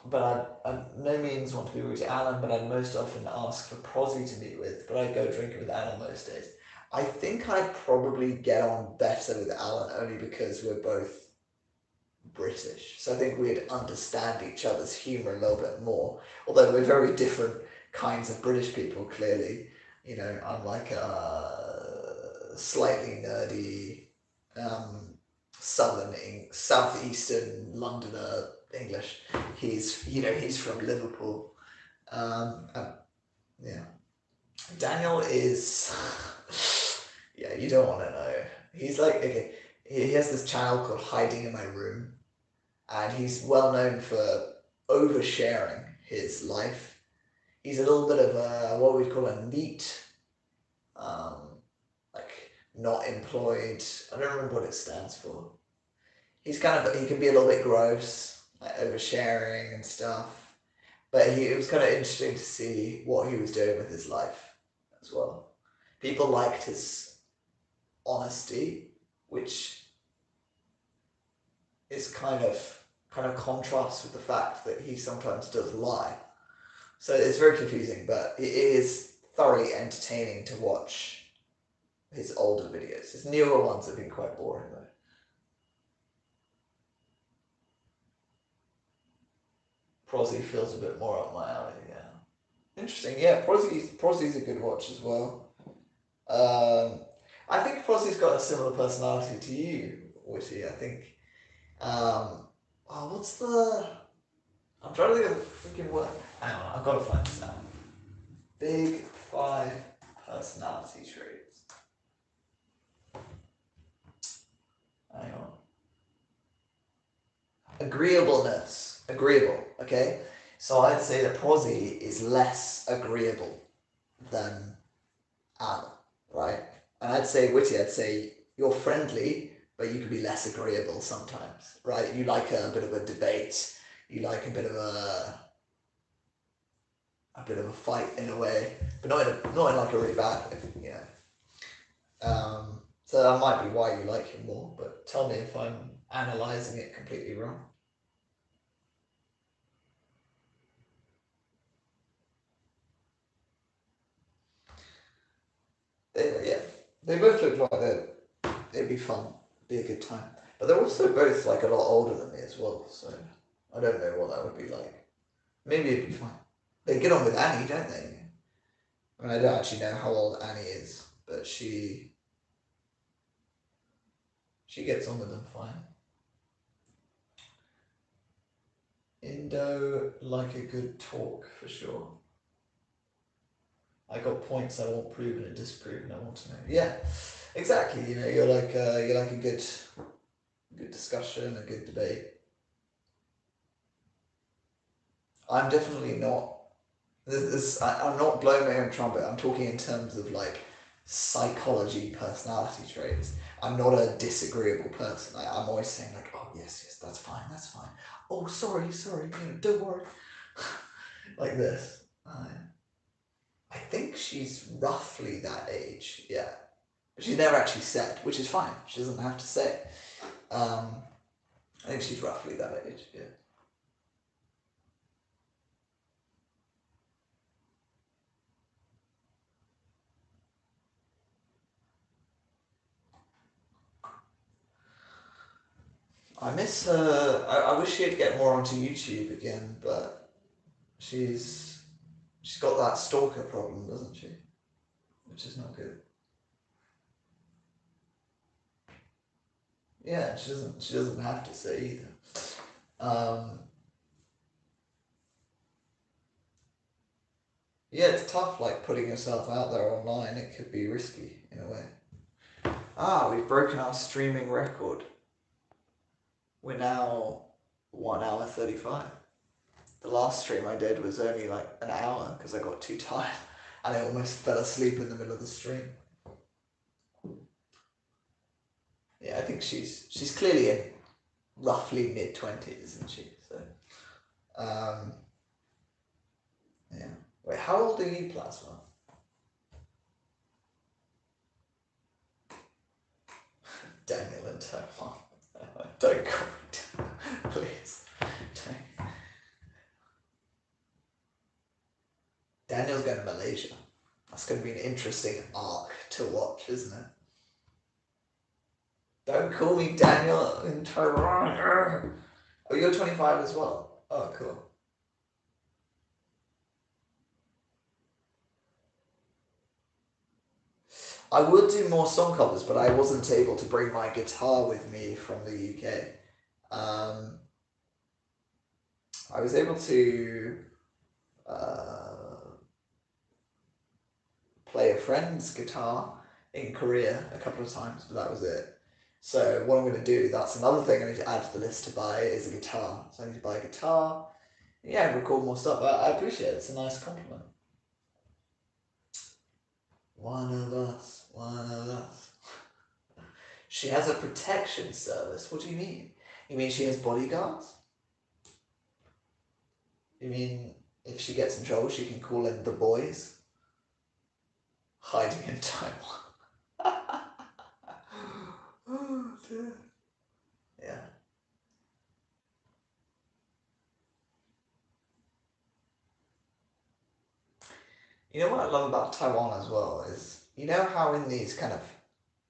But I no means want to be rude to Alan, but I'd most often ask for Prosy to meet with, but I'd go drinking with Alan most days. I think I'd probably get on better with Alan only because we're both British. So I think we'd understand each other's humour a little bit more. Although we're very different kinds of British people, clearly. You know, I'm like a slightly nerdy, southeastern Londoner English. He's from Liverpool. Yeah. Daniel is, yeah, you don't want to know. He's like, okay, he has this channel called Hiding in My Room, and he's well known for oversharing his life. He's a little bit of a, what we'd call a neat, like not employed. I don't remember what it stands for. He can be a little bit gross, like oversharing and stuff. But it was kind of interesting to see what he was doing with his life as well. People liked his honesty, which is kind of contrasts with the fact that he sometimes does lie. So it's very confusing, but it is thoroughly entertaining to watch his older videos. His newer ones have been quite boring though. Prosy feels a bit more up my alley, yeah. Interesting, yeah. Prosy's a good watch as well. I think Prosy's got a similar personality to you, Witty. I think. What's the? I'm trying to think of the freaking word. Hang on, I've got to find this out. Big 5 personality traits. Hang on. Agreeableness. Agreeable, okay? So I'd say that Prosy is less agreeable than Alan, right? And I'd say you're friendly, but you can be less agreeable sometimes, right? You like a bit of a debate. You like a bit of a fight in a way, but not in like a really bad way, you know. So that might be why you like him more. But tell me if I'm analysing it completely wrong. They both look like it'd be fun, be a good time. But they're also both like a lot older than me as well, so I don't know what that would be like. Maybe it'd be fun. They get on with Annie, don't they? I mean, I don't actually know how old Annie is, but she gets on with them fine. Indo like a good talk for sure. I got points I want proven and disproven. I want to know. Yeah, exactly. You know, you're like a good discussion, a good debate. I'm definitely not. I'm not blowing my own trumpet. I'm talking in terms of like psychology, personality traits. I'm not a disagreeable person. I'm always saying like, oh yes, that's fine. Oh, sorry, you know, don't worry. Like this. I think she's roughly that age, yeah. But she's never actually said, which is fine. She doesn't have to say. I think she's roughly that age, yeah. I miss her. I wish she'd get more onto YouTube again, but she's got that stalker problem, doesn't she? Which is not good. Yeah, she doesn't have to say either. Yeah, it's tough, like putting yourself out there online. It could be risky in a way. We've broken our streaming record. We're now 1 hour 35. The last stream I did was only like an hour because I got too tired and I almost fell asleep in the middle of the stream. Yeah, I think she's clearly in roughly mid-20s, isn't she? So, yeah. Wait, how old are you, Plasma? Daniel and Taiwan. Don't comment, please. Daniel's going to Malaysia. That's going to be an interesting arc to watch, isn't it? Don't call me Daniel in Taiwan. Oh, you're 25 as well? Oh, cool. I would do more song covers, but I wasn't able to bring my guitar with me from the UK. I was able to play a friend's guitar in Korea a couple of times, but that was it. So what I'm going to do, that's another thing I need to add to the list to buy, is a guitar. So I need to buy a guitar. Yeah, record more stuff. I appreciate it. It's a nice compliment. One of us, one of us. She has a protection service. What do you mean? You mean she has bodyguards? You mean if she gets in trouble, she can call in the boys? Hiding in Taiwan. Oh, dear. Yeah. You know what I love about Taiwan as well is, you know how in these kind of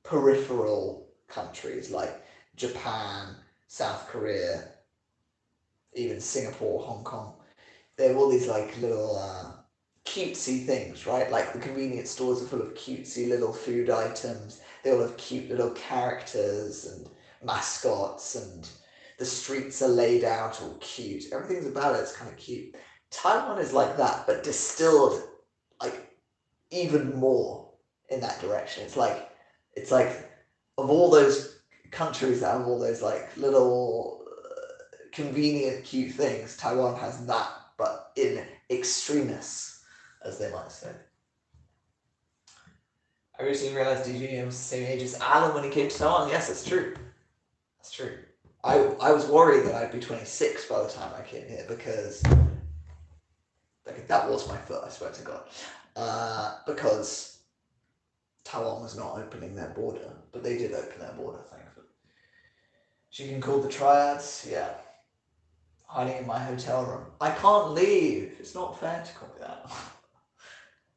peripheral countries like Japan, South Korea, even Singapore, Hong Kong, they have all these like little cutesy things, right? Like the convenience stores are full of cutesy little food items. They all have cute little characters and mascots, and the streets are laid out all cute. Everything's about it's kind of cute. Taiwan is like that, but distilled like even more in that direction. It's like of all those countries that have all those like little convenient cute things, Taiwan has that, but in extremis, as they might say. I recently realized DJ was the same age as Alan when he came to Taiwan. Yes, that's true. That's true. I was worried that I'd be 26 by the time I came here because that was my foot, I swear to God. Because Taiwan was not opening their border, but they did open their border, thankfully. She can call the triads, yeah. Hiding in my hotel room. I can't leave. It's not fair to call me that.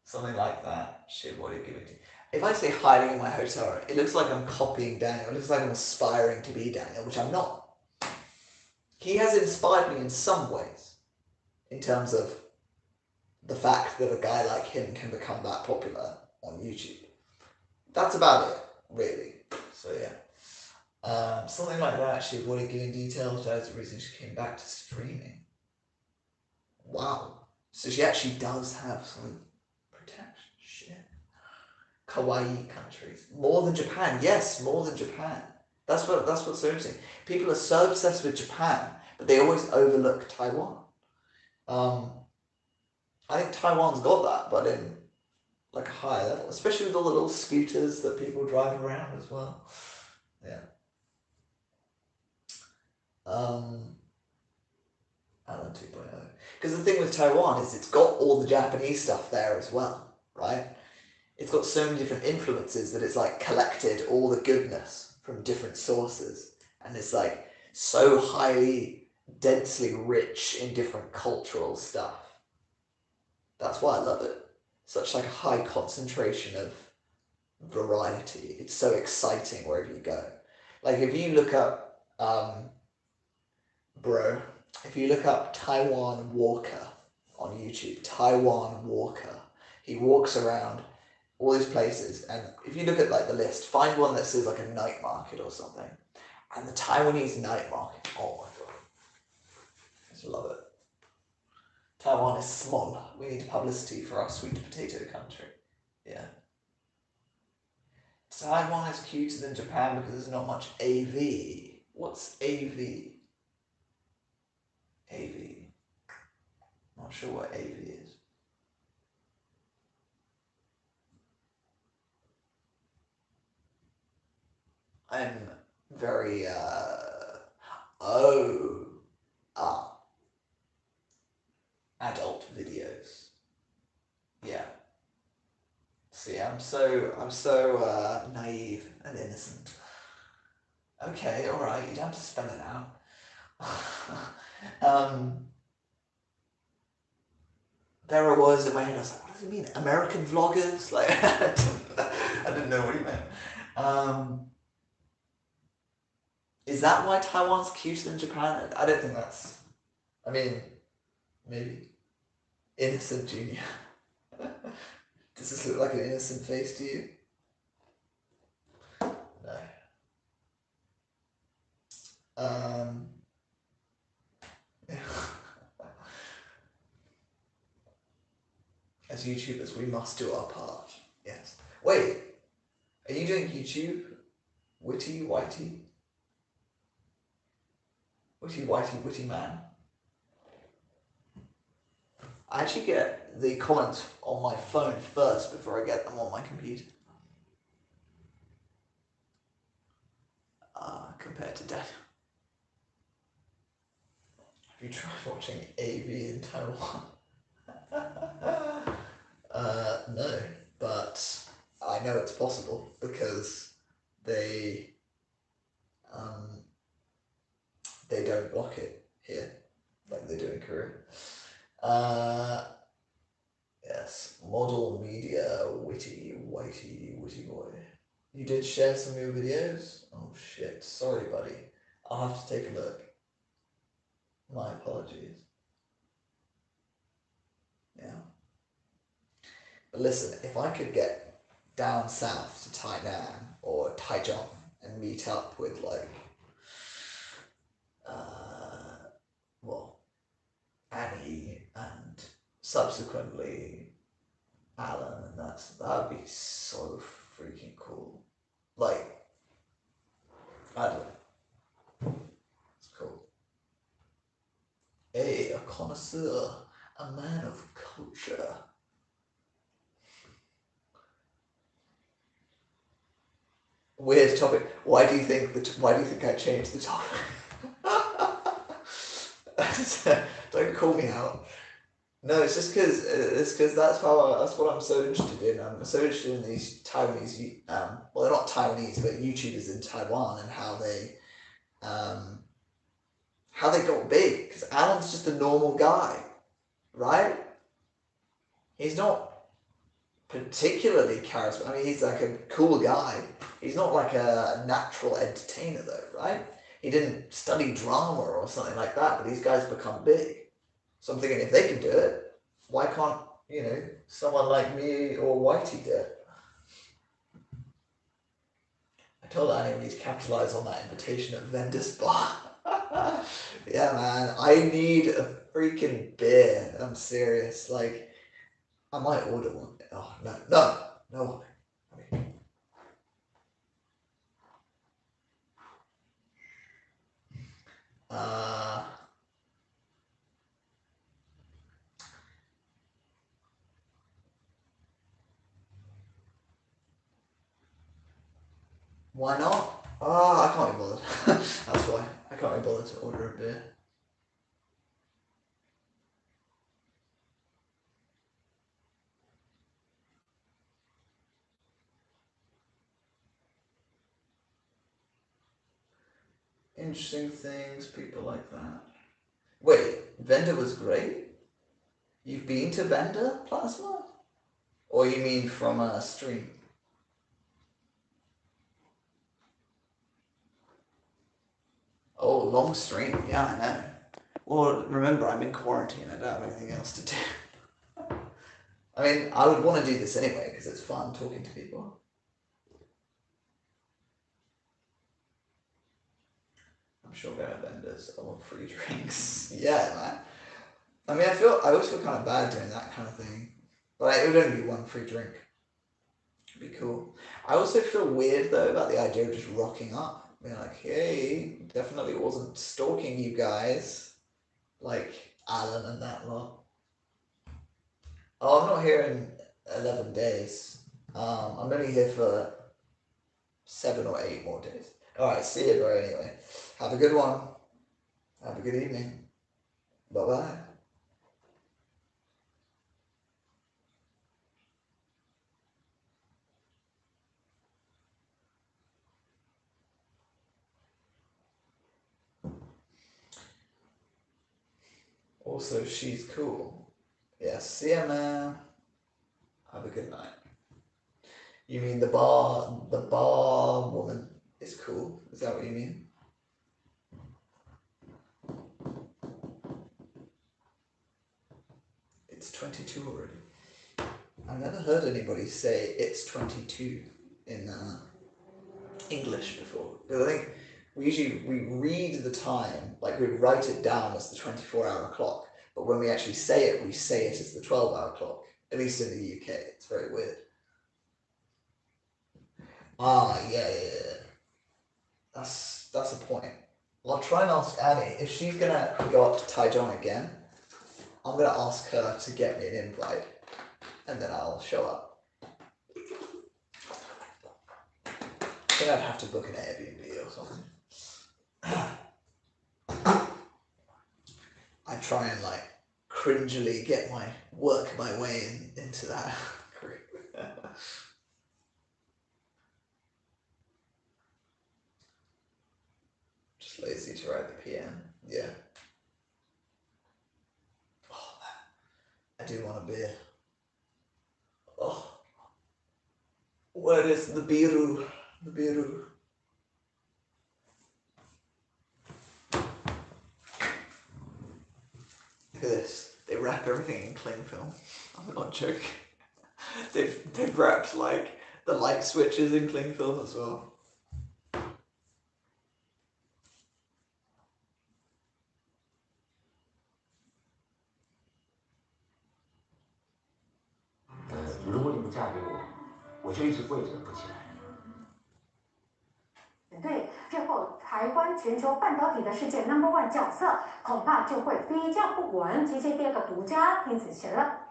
Something like that. Shit, what are you giving me? If I say hiding in my hotel room, it looks like I'm copying Daniel. It looks like I'm aspiring to be Daniel, which I'm not. He has inspired me in some ways, in terms of the fact that a guy like him can become that popular on YouTube. That's about it, really. So yeah. Something like that. She avoided giving details. That is the reason she came back to streaming. Wow. So she actually does have some protection. Shit. Kawaii countries. More than Japan. Yes, more than Japan. That's what's so interesting. People are so obsessed with Japan, but they always overlook Taiwan. I think Taiwan's got that, but in like a higher level, especially with all the little scooters that people drive around as well. Yeah. Alan 2.0. Because the thing with Taiwan is it's got all the Japanese stuff there as well, right? It's got so many different influences that it's like collected all the goodness from different sources. And it's like so highly, densely rich in different cultural stuff. That's why I love it. Such like a high concentration of variety. It's so exciting wherever you go. Like if you look up, if you look up Taiwan Walker on YouTube, Taiwan Walker, he walks around all these places, and if you look at like the list, find one that says like a night market or something, And the Taiwanese night market. Oh my god. I just love it. Taiwan is small. We need publicity for our sweet potato country. Yeah. Taiwan is cuter than Japan because there's not much AV. What's AV? AV. Not sure what AV is. I'm very, adult videos. Yeah. See, I'm so naive and innocent. Okay, alright, you don't have to spell it out. There I was in my head, I was like, what does it mean? American vloggers? Like, I didn't know what he meant. Is that why Taiwan's cuter than Japan? I don't think that's, I mean, maybe. Innocent Junior. Does this look like an innocent face to you? No. As YouTubers, we must do our part. Yes. Wait, are you doing YouTube? Witty, whitey? Witty, whitey, witty man? I actually get the comments on my phone first before I get them on my computer. Compared to Dad. Have you tried watching AV in Taiwan? No, but I know it's possible because they don't block it here like they do in Korea. Yes, model media, witty, whitey, witty boy. You did share some new videos? Oh shit, sorry buddy. I'll have to take a look. My apologies. Yeah. But listen, if I could get down south to Tainan or Taichung and meet up with like, Annie and subsequently Alan, and that'd be so freaking cool. Like, I don't know. It's cool. Hey, a connoisseur, a man of culture. Weird topic. Why do you think I changed the topic? Don't call me out. No, it's just because that's what I'm so interested in. I'm so interested in these Taiwanese, well, they're not Taiwanese, but YouTubers in Taiwan and how they got big. Because Alan's just a normal guy, right? He's not particularly charismatic. I mean, he's like a cool guy. He's not like a natural entertainer, though, right? He didn't study drama or something like that, but these guys become big. So I'm thinking, if they can do it, why can't, someone like me or Whitey do it? I told Annie we need to capitalize on that invitation at Vendor Spa. Yeah, man, I need a freaking beer. I'm serious. Like, I might order one. Oh, no. Why not? I can't be bothered. That's why. I can't be bothered to order a beer. Interesting things, people like that. Wait, Vendor was great? You've been to Vendor, Plasma? Or you mean from a stream? Oh, long stream. Yeah, I know. Well, remember, I'm in quarantine. I don't have anything else to do. I mean, I would want to do this anyway because it's fun talking to people. shotgun vendors. I want free drinks. Yeah, man. I mean, I always feel kind of bad doing that kind of thing. But it would only be one free drink. It'd be cool. I also feel weird though about the idea of just rocking up. Being like, hey, definitely wasn't stalking you guys. Like Alan and that lot. Oh, I'm not here in 11 days. I'm only here for 7 or 8 more days. Alright, see you, bro, anyway. Have a good one. Have a good evening. Bye-bye. Also, she's cool. Yeah, see ya, man. Have a good night. You mean the bar woman is cool? Is that what you mean? It's 22 already. I've never heard anybody say it's 22 in English before. Because I think we read the time, like we write it down as the 24-hour clock, but when we actually say it, we say it as the 12-hour clock. At least in the UK, it's very weird. Yeah. That's a point. Well, I'll try and ask Annie if she's gonna go up to Taichung again. I'm gonna ask her to get me an invite, and then I'll show up. I think I'd have to book an Airbnb or something. I try and like cringily work my way into that group. Just lazy to write the PM. Yeah. Oh man, I do want a beer. Oh, where is the biru? The biru. Look at this. They wrap everything in cling film. I'm not joking. They've wrapped like the light switches in cling film as well.对，日后台湾全球半导体的世界 No.1 角色，恐怕就会飞降不稳，接第二个独家听子贤了。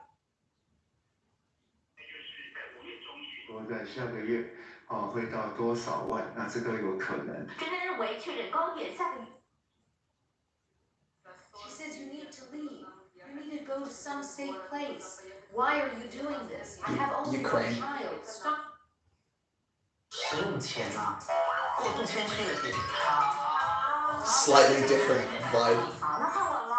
说在下个月会到多少万，那这都有可能。专家认为，确认高点下个月。She says you need to leave. You need to go to some safe place. Why are you doing this? I have only one child. Stop. 15钱啊，过渡先去Slightly different vibe. 好，那换我喽。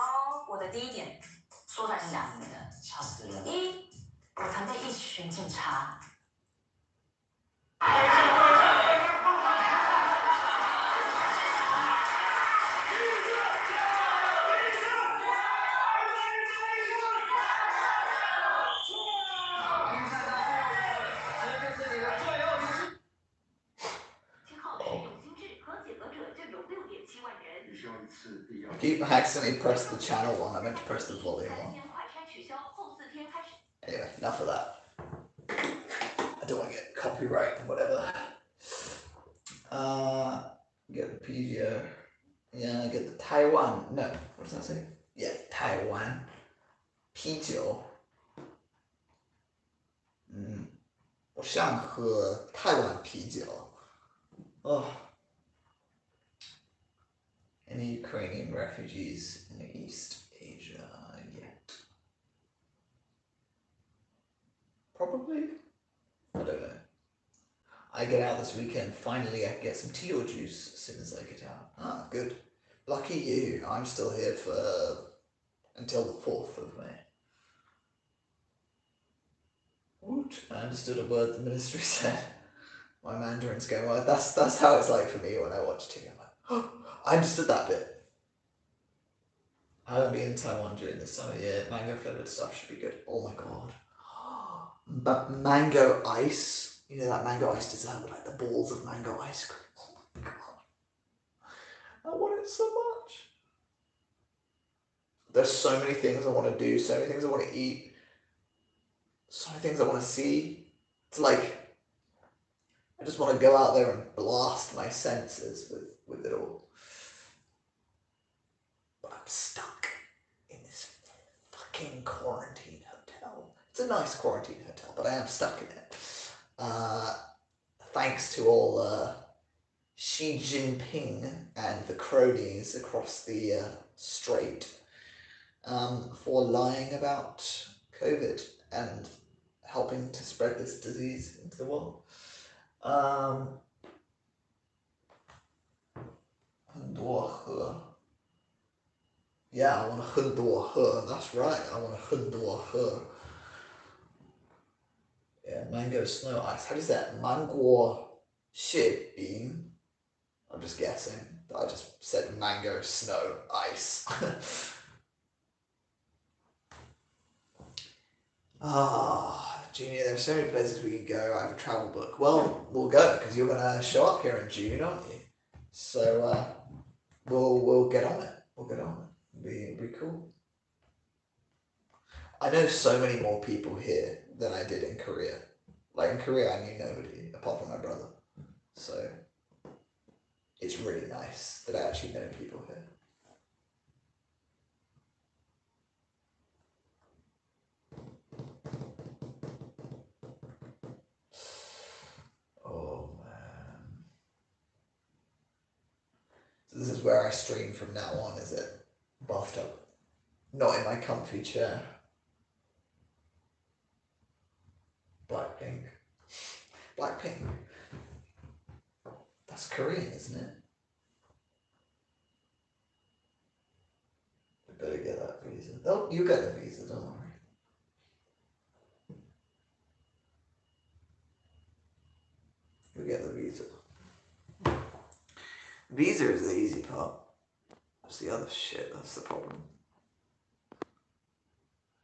我的第一点，缩短你俩名的。吓死人！一，我团队一群警察。I keep accidentally pressed the channel one. I meant to press the volume one. Anyway, enough of that. I don't want to get copyright, whatever. Get the PGO. Yeah, get the Taiwan. No, what does that say? Yeah, Taiwan. 啤酒。我想喝台湾啤酒。Oh. Any Ukrainian refugees in East Asia yet? Probably. I don't know. I get out this weekend. Finally, I can get some tea or juice as soon as I get out. Ah, good. Lucky you. I'm still here until the 4th of May. Woot. I understood a word the ministry said. My Mandarin's going well. That's how it's like for me when I watch TV. I'm like, oh, I understood that bit. I haven't been in Taiwan during this summer yet. Mango flavored stuff should be good. Oh my god. But mango ice. You know that mango ice dessert with like the balls of mango ice cream. Oh my god. I want it so much. There's so many things I want to do, so many things I want to eat, so many things I want to see. It's like, I just want to go out there and blast my senses with it all. But I'm stuck in this fucking quarantine hotel. It's a nice quarantine hotel, but I am stuck in it. Thanks to all Xi Jinping and the cronies across the strait for lying about COVID and helping to spread this disease into the world. 很多喝. Yeah, I want 很多喝. That's right, I want 很多喝. Yeah, mango snow ice. How do you say that? Mango shit bean. I'm just guessing. I just said mango snow ice. Junior, there are so many places we can go. I have a travel book. Well, we'll go because you're gonna show up here in June, aren't you? So we'll get on it. We'll get on it. It'll be cool. I know so many more people here than I did in Korea. Like in Korea, I knew nobody apart from my brother. So it's really nice that I actually know people here. Oh man. So this is where I stream from now on, is it? Bathtub. Not in my comfy chair. Blackpink. Blackpink. That's Korean, isn't it? We better get that visa. Oh, you get the visa, don't worry. You get the visa. Visa is the easy part. That's the other shit, that's the problem.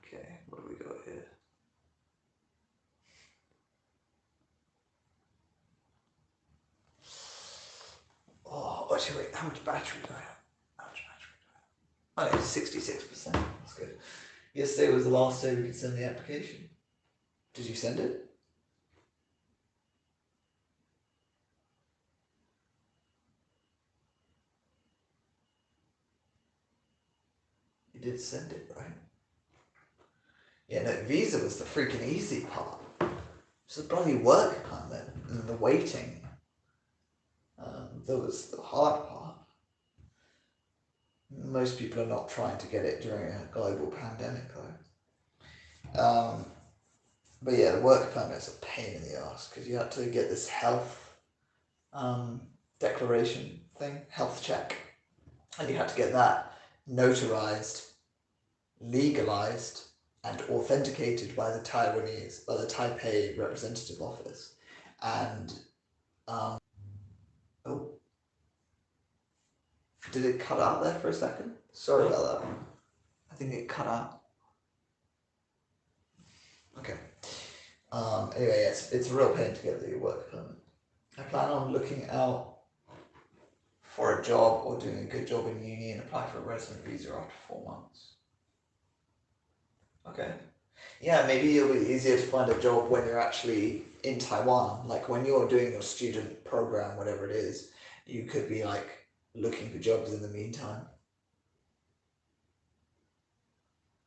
Okay, what do we got here? Oh, actually, wait, how much battery do I have? How much battery do I have? Oh, it's 66%. That's good. Yesterday was the last day we could send the application. Did you send it? You did send it, right? Yeah, no, visa was the freaking easy part. It's the bloody work permit and the waiting. That was the hard part. Most people are not trying to get it during a global pandemic, though. But yeah, the work permit's a pain in the ass because you had to get this health declaration thing, health check, and you had to get that notarized, legalized, and authenticated by the Taipei representative office. And oh, did it cut out there for a second? Sorry about that. I think it cut out. Okay. Anyway, yes, it's a real pain to get the work permit. I plan on looking out for a job or doing a good job in uni and apply for a resident visa after 4 months. Okay. Yeah, maybe it'll be easier to find a job when you're actually in Taiwan. Like when you're doing your student program, whatever it is, you could be like looking for jobs in the meantime.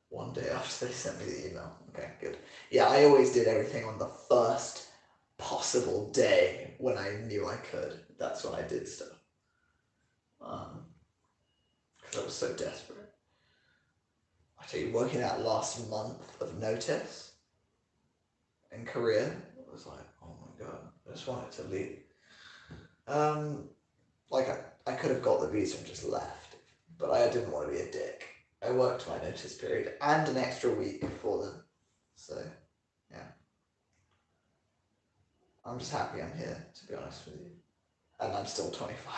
One day after they sent me the email. Okay, good. Yeah, I always did everything on the first possible day when I knew I could. That's when I did stuff. Because I was so desperate. I tell you, working that last month of notice in Korea, it was like, oh my god, I just wanted to leave. Like I could have got the visa and just left, but I didn't want to be a dick. I worked my notice period and an extra week for them. So, yeah. I'm just happy I'm here, to be honest with you. And I'm still 25.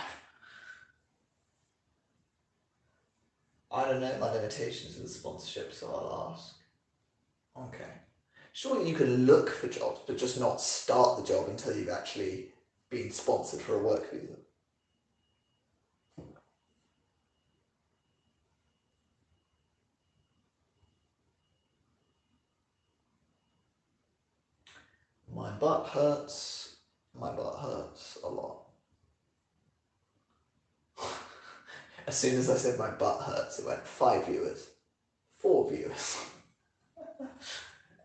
I don't know my limitations with sponsorship, so I'll ask. Okay. Surely you can look for jobs, but just not start the job until you've actually been sponsored for a work visa. butt hurts. My butt hurts a lot. As soon as I said my butt hurts, it went 5 viewers, 4 viewers.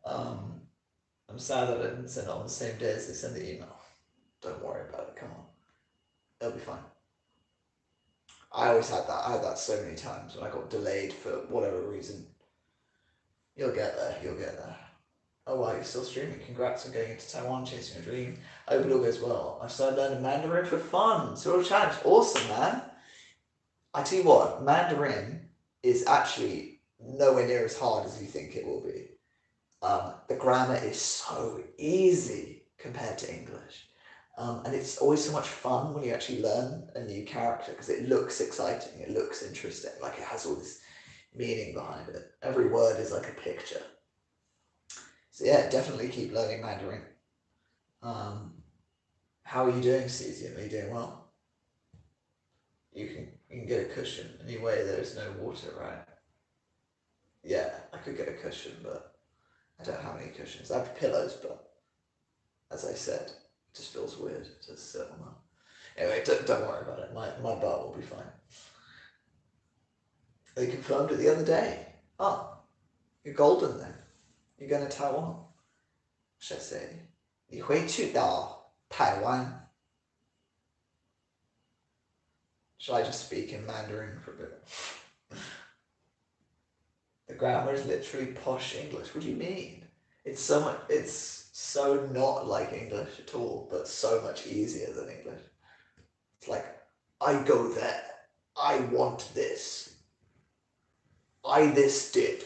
I'm sad that I didn't send it on the same day as they send the email. Don't worry about it, come on. It'll be fine. I always had that. I had that so many times when I got delayed for whatever reason. You'll get there, you'll get there. Oh wow, you're still streaming. Congrats on getting into Taiwan, chasing your dream. I hope it all goes well. I've started learning Mandarin for fun. So challenge. Awesome, man. I tell you what, Mandarin is actually nowhere near as hard as you think it will be. The grammar is so easy compared to English. And it's always so much fun when you actually learn a new character because it looks exciting, it looks interesting, like it has all this meaning behind it. Every word is like a picture. So yeah, definitely keep learning Mandarin. How are you doing, Cesium? Are you doing well? You can get a cushion. Anyway, there's no water, right? Yeah, I could get a cushion, but I don't have any cushions. I have pillows, but as I said, it just feels weird to sit on that. Anyway, don't worry about it. My butt will be fine. They confirmed it the other day. Oh, you're golden then. You're going to Taiwan. Should I say? 你会去到台湾? Should I just speak in Mandarin for a bit? The grammar is literally posh English. What do you mean? It's so not like English at all, but so much easier than English. It's like, I go there. I want this. I this did.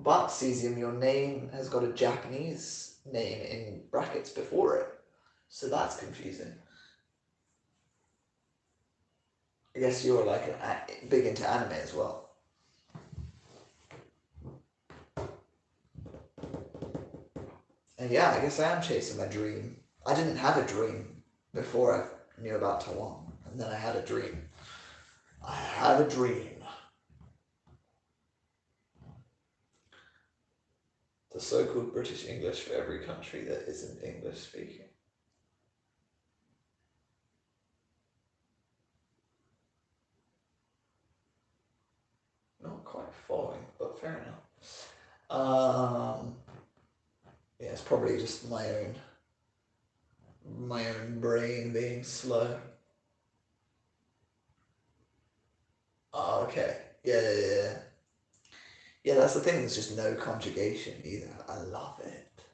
But Cesium, your name has got a Japanese name in brackets before it. So that's confusing. I guess you're like big into anime as well. And yeah, I guess I am chasing my dream. I didn't have a dream before I knew about Taiwan. And then I had a dream. I had a dream. The so-called British English for every country that isn't English speaking. Not quite following, but fair enough. Yeah, it's probably just my own brain being slow. Oh, okay. Yeah. Yeah, that's the thing, there's just no conjugation either. I love it.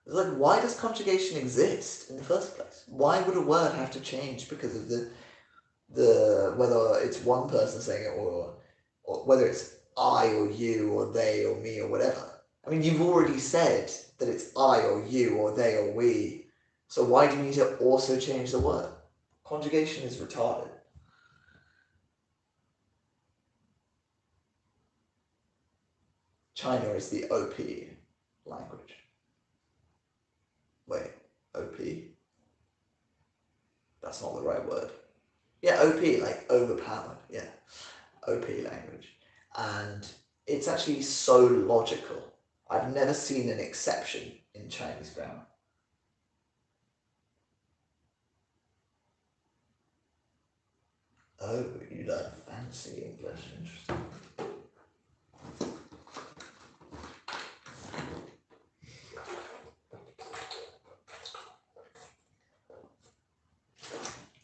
It's like, why does conjugation exist in the first place? Why would a word have to change because of the whether it's one person saying it or whether it's I or you or they or me or whatever? I mean, you've already said that it's I or you or they or we. So why do you need to also change the word? Conjugation is retarded. China is the OP language. Wait, OP? That's not the right word. Yeah, OP, like overpowered, yeah. OP language. And it's actually so logical. I've never seen an exception in Chinese grammar. Oh, you learn fancy English, interesting.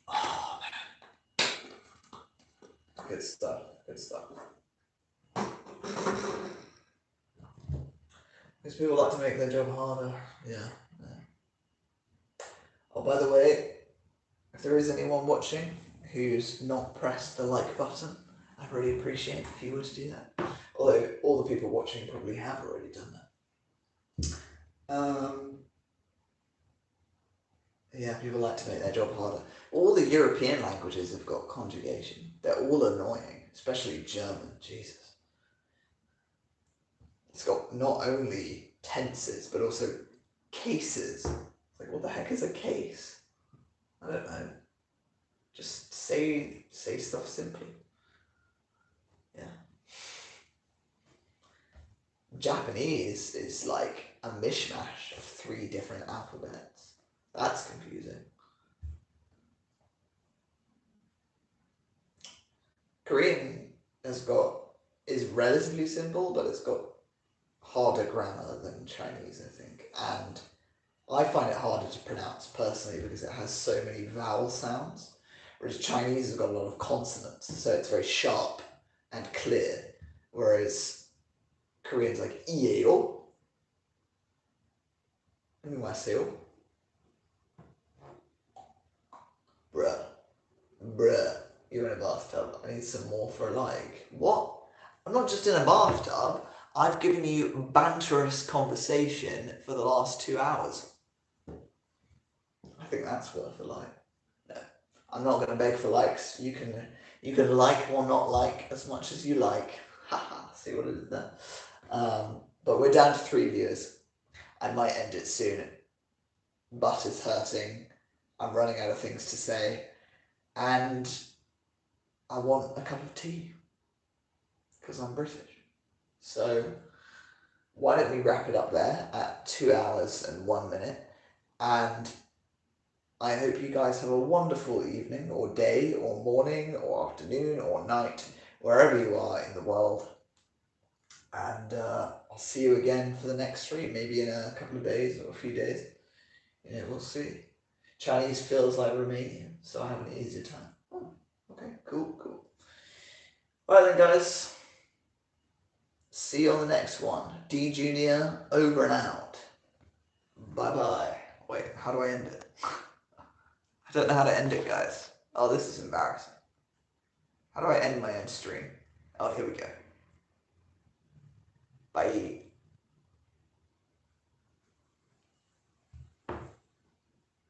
Oh, man. Good stuff. Because people like to make their job harder. Yeah. Oh, by the way, if there is anyone watching who's not pressed the like button, I'd really appreciate it if you were to do that. Although all the people watching probably have already done that. Yeah, people like to make their job harder. All the European languages have got conjugation. They're all annoying, especially German. Jesus. It's got not only tenses, but also cases. Like, what the heck is a case? I don't know. Just say stuff simply. Yeah. Japanese is like a mishmash of 3 different alphabets. That's confusing. Korean is relatively simple, but it's got harder grammar than Chinese, I think. And I find it harder to pronounce personally because it has so many vowel sounds, whereas Chinese has got a lot of consonants, so it's very sharp and clear, whereas Korean's like 이에요, 안녕하세요, bruh, you're in a bathtub, I need some more for a like. What? I'm not just in a bathtub, I've given you banterous conversation for the last 2 hours. I think that's worth a like. No, I'm not going to beg for likes. You can like or not like as much as you like. Haha, see what it is there. But we're down to 3 viewers. I might end it soon. Butt is hurting. I'm running out of things to say. And I want a cup of tea. Because I'm British. So why don't we wrap it up there at 2 hours and 1 minute. And I hope you guys have a wonderful evening or day or morning or afternoon or night, wherever you are in the world. And I'll see you again for the next stream, maybe in a couple of days or a few days. Yeah, we'll see. Chinese feels like Romanian, so I have an easier time. Oh, okay, cool. Right then, guys. See you on the next one. D Junior, over and out. Bye-bye. Wait, how do I end it? I don't know how to end it, guys. Oh, this is embarrassing. How do I end my own stream? Oh, here we go. Bye.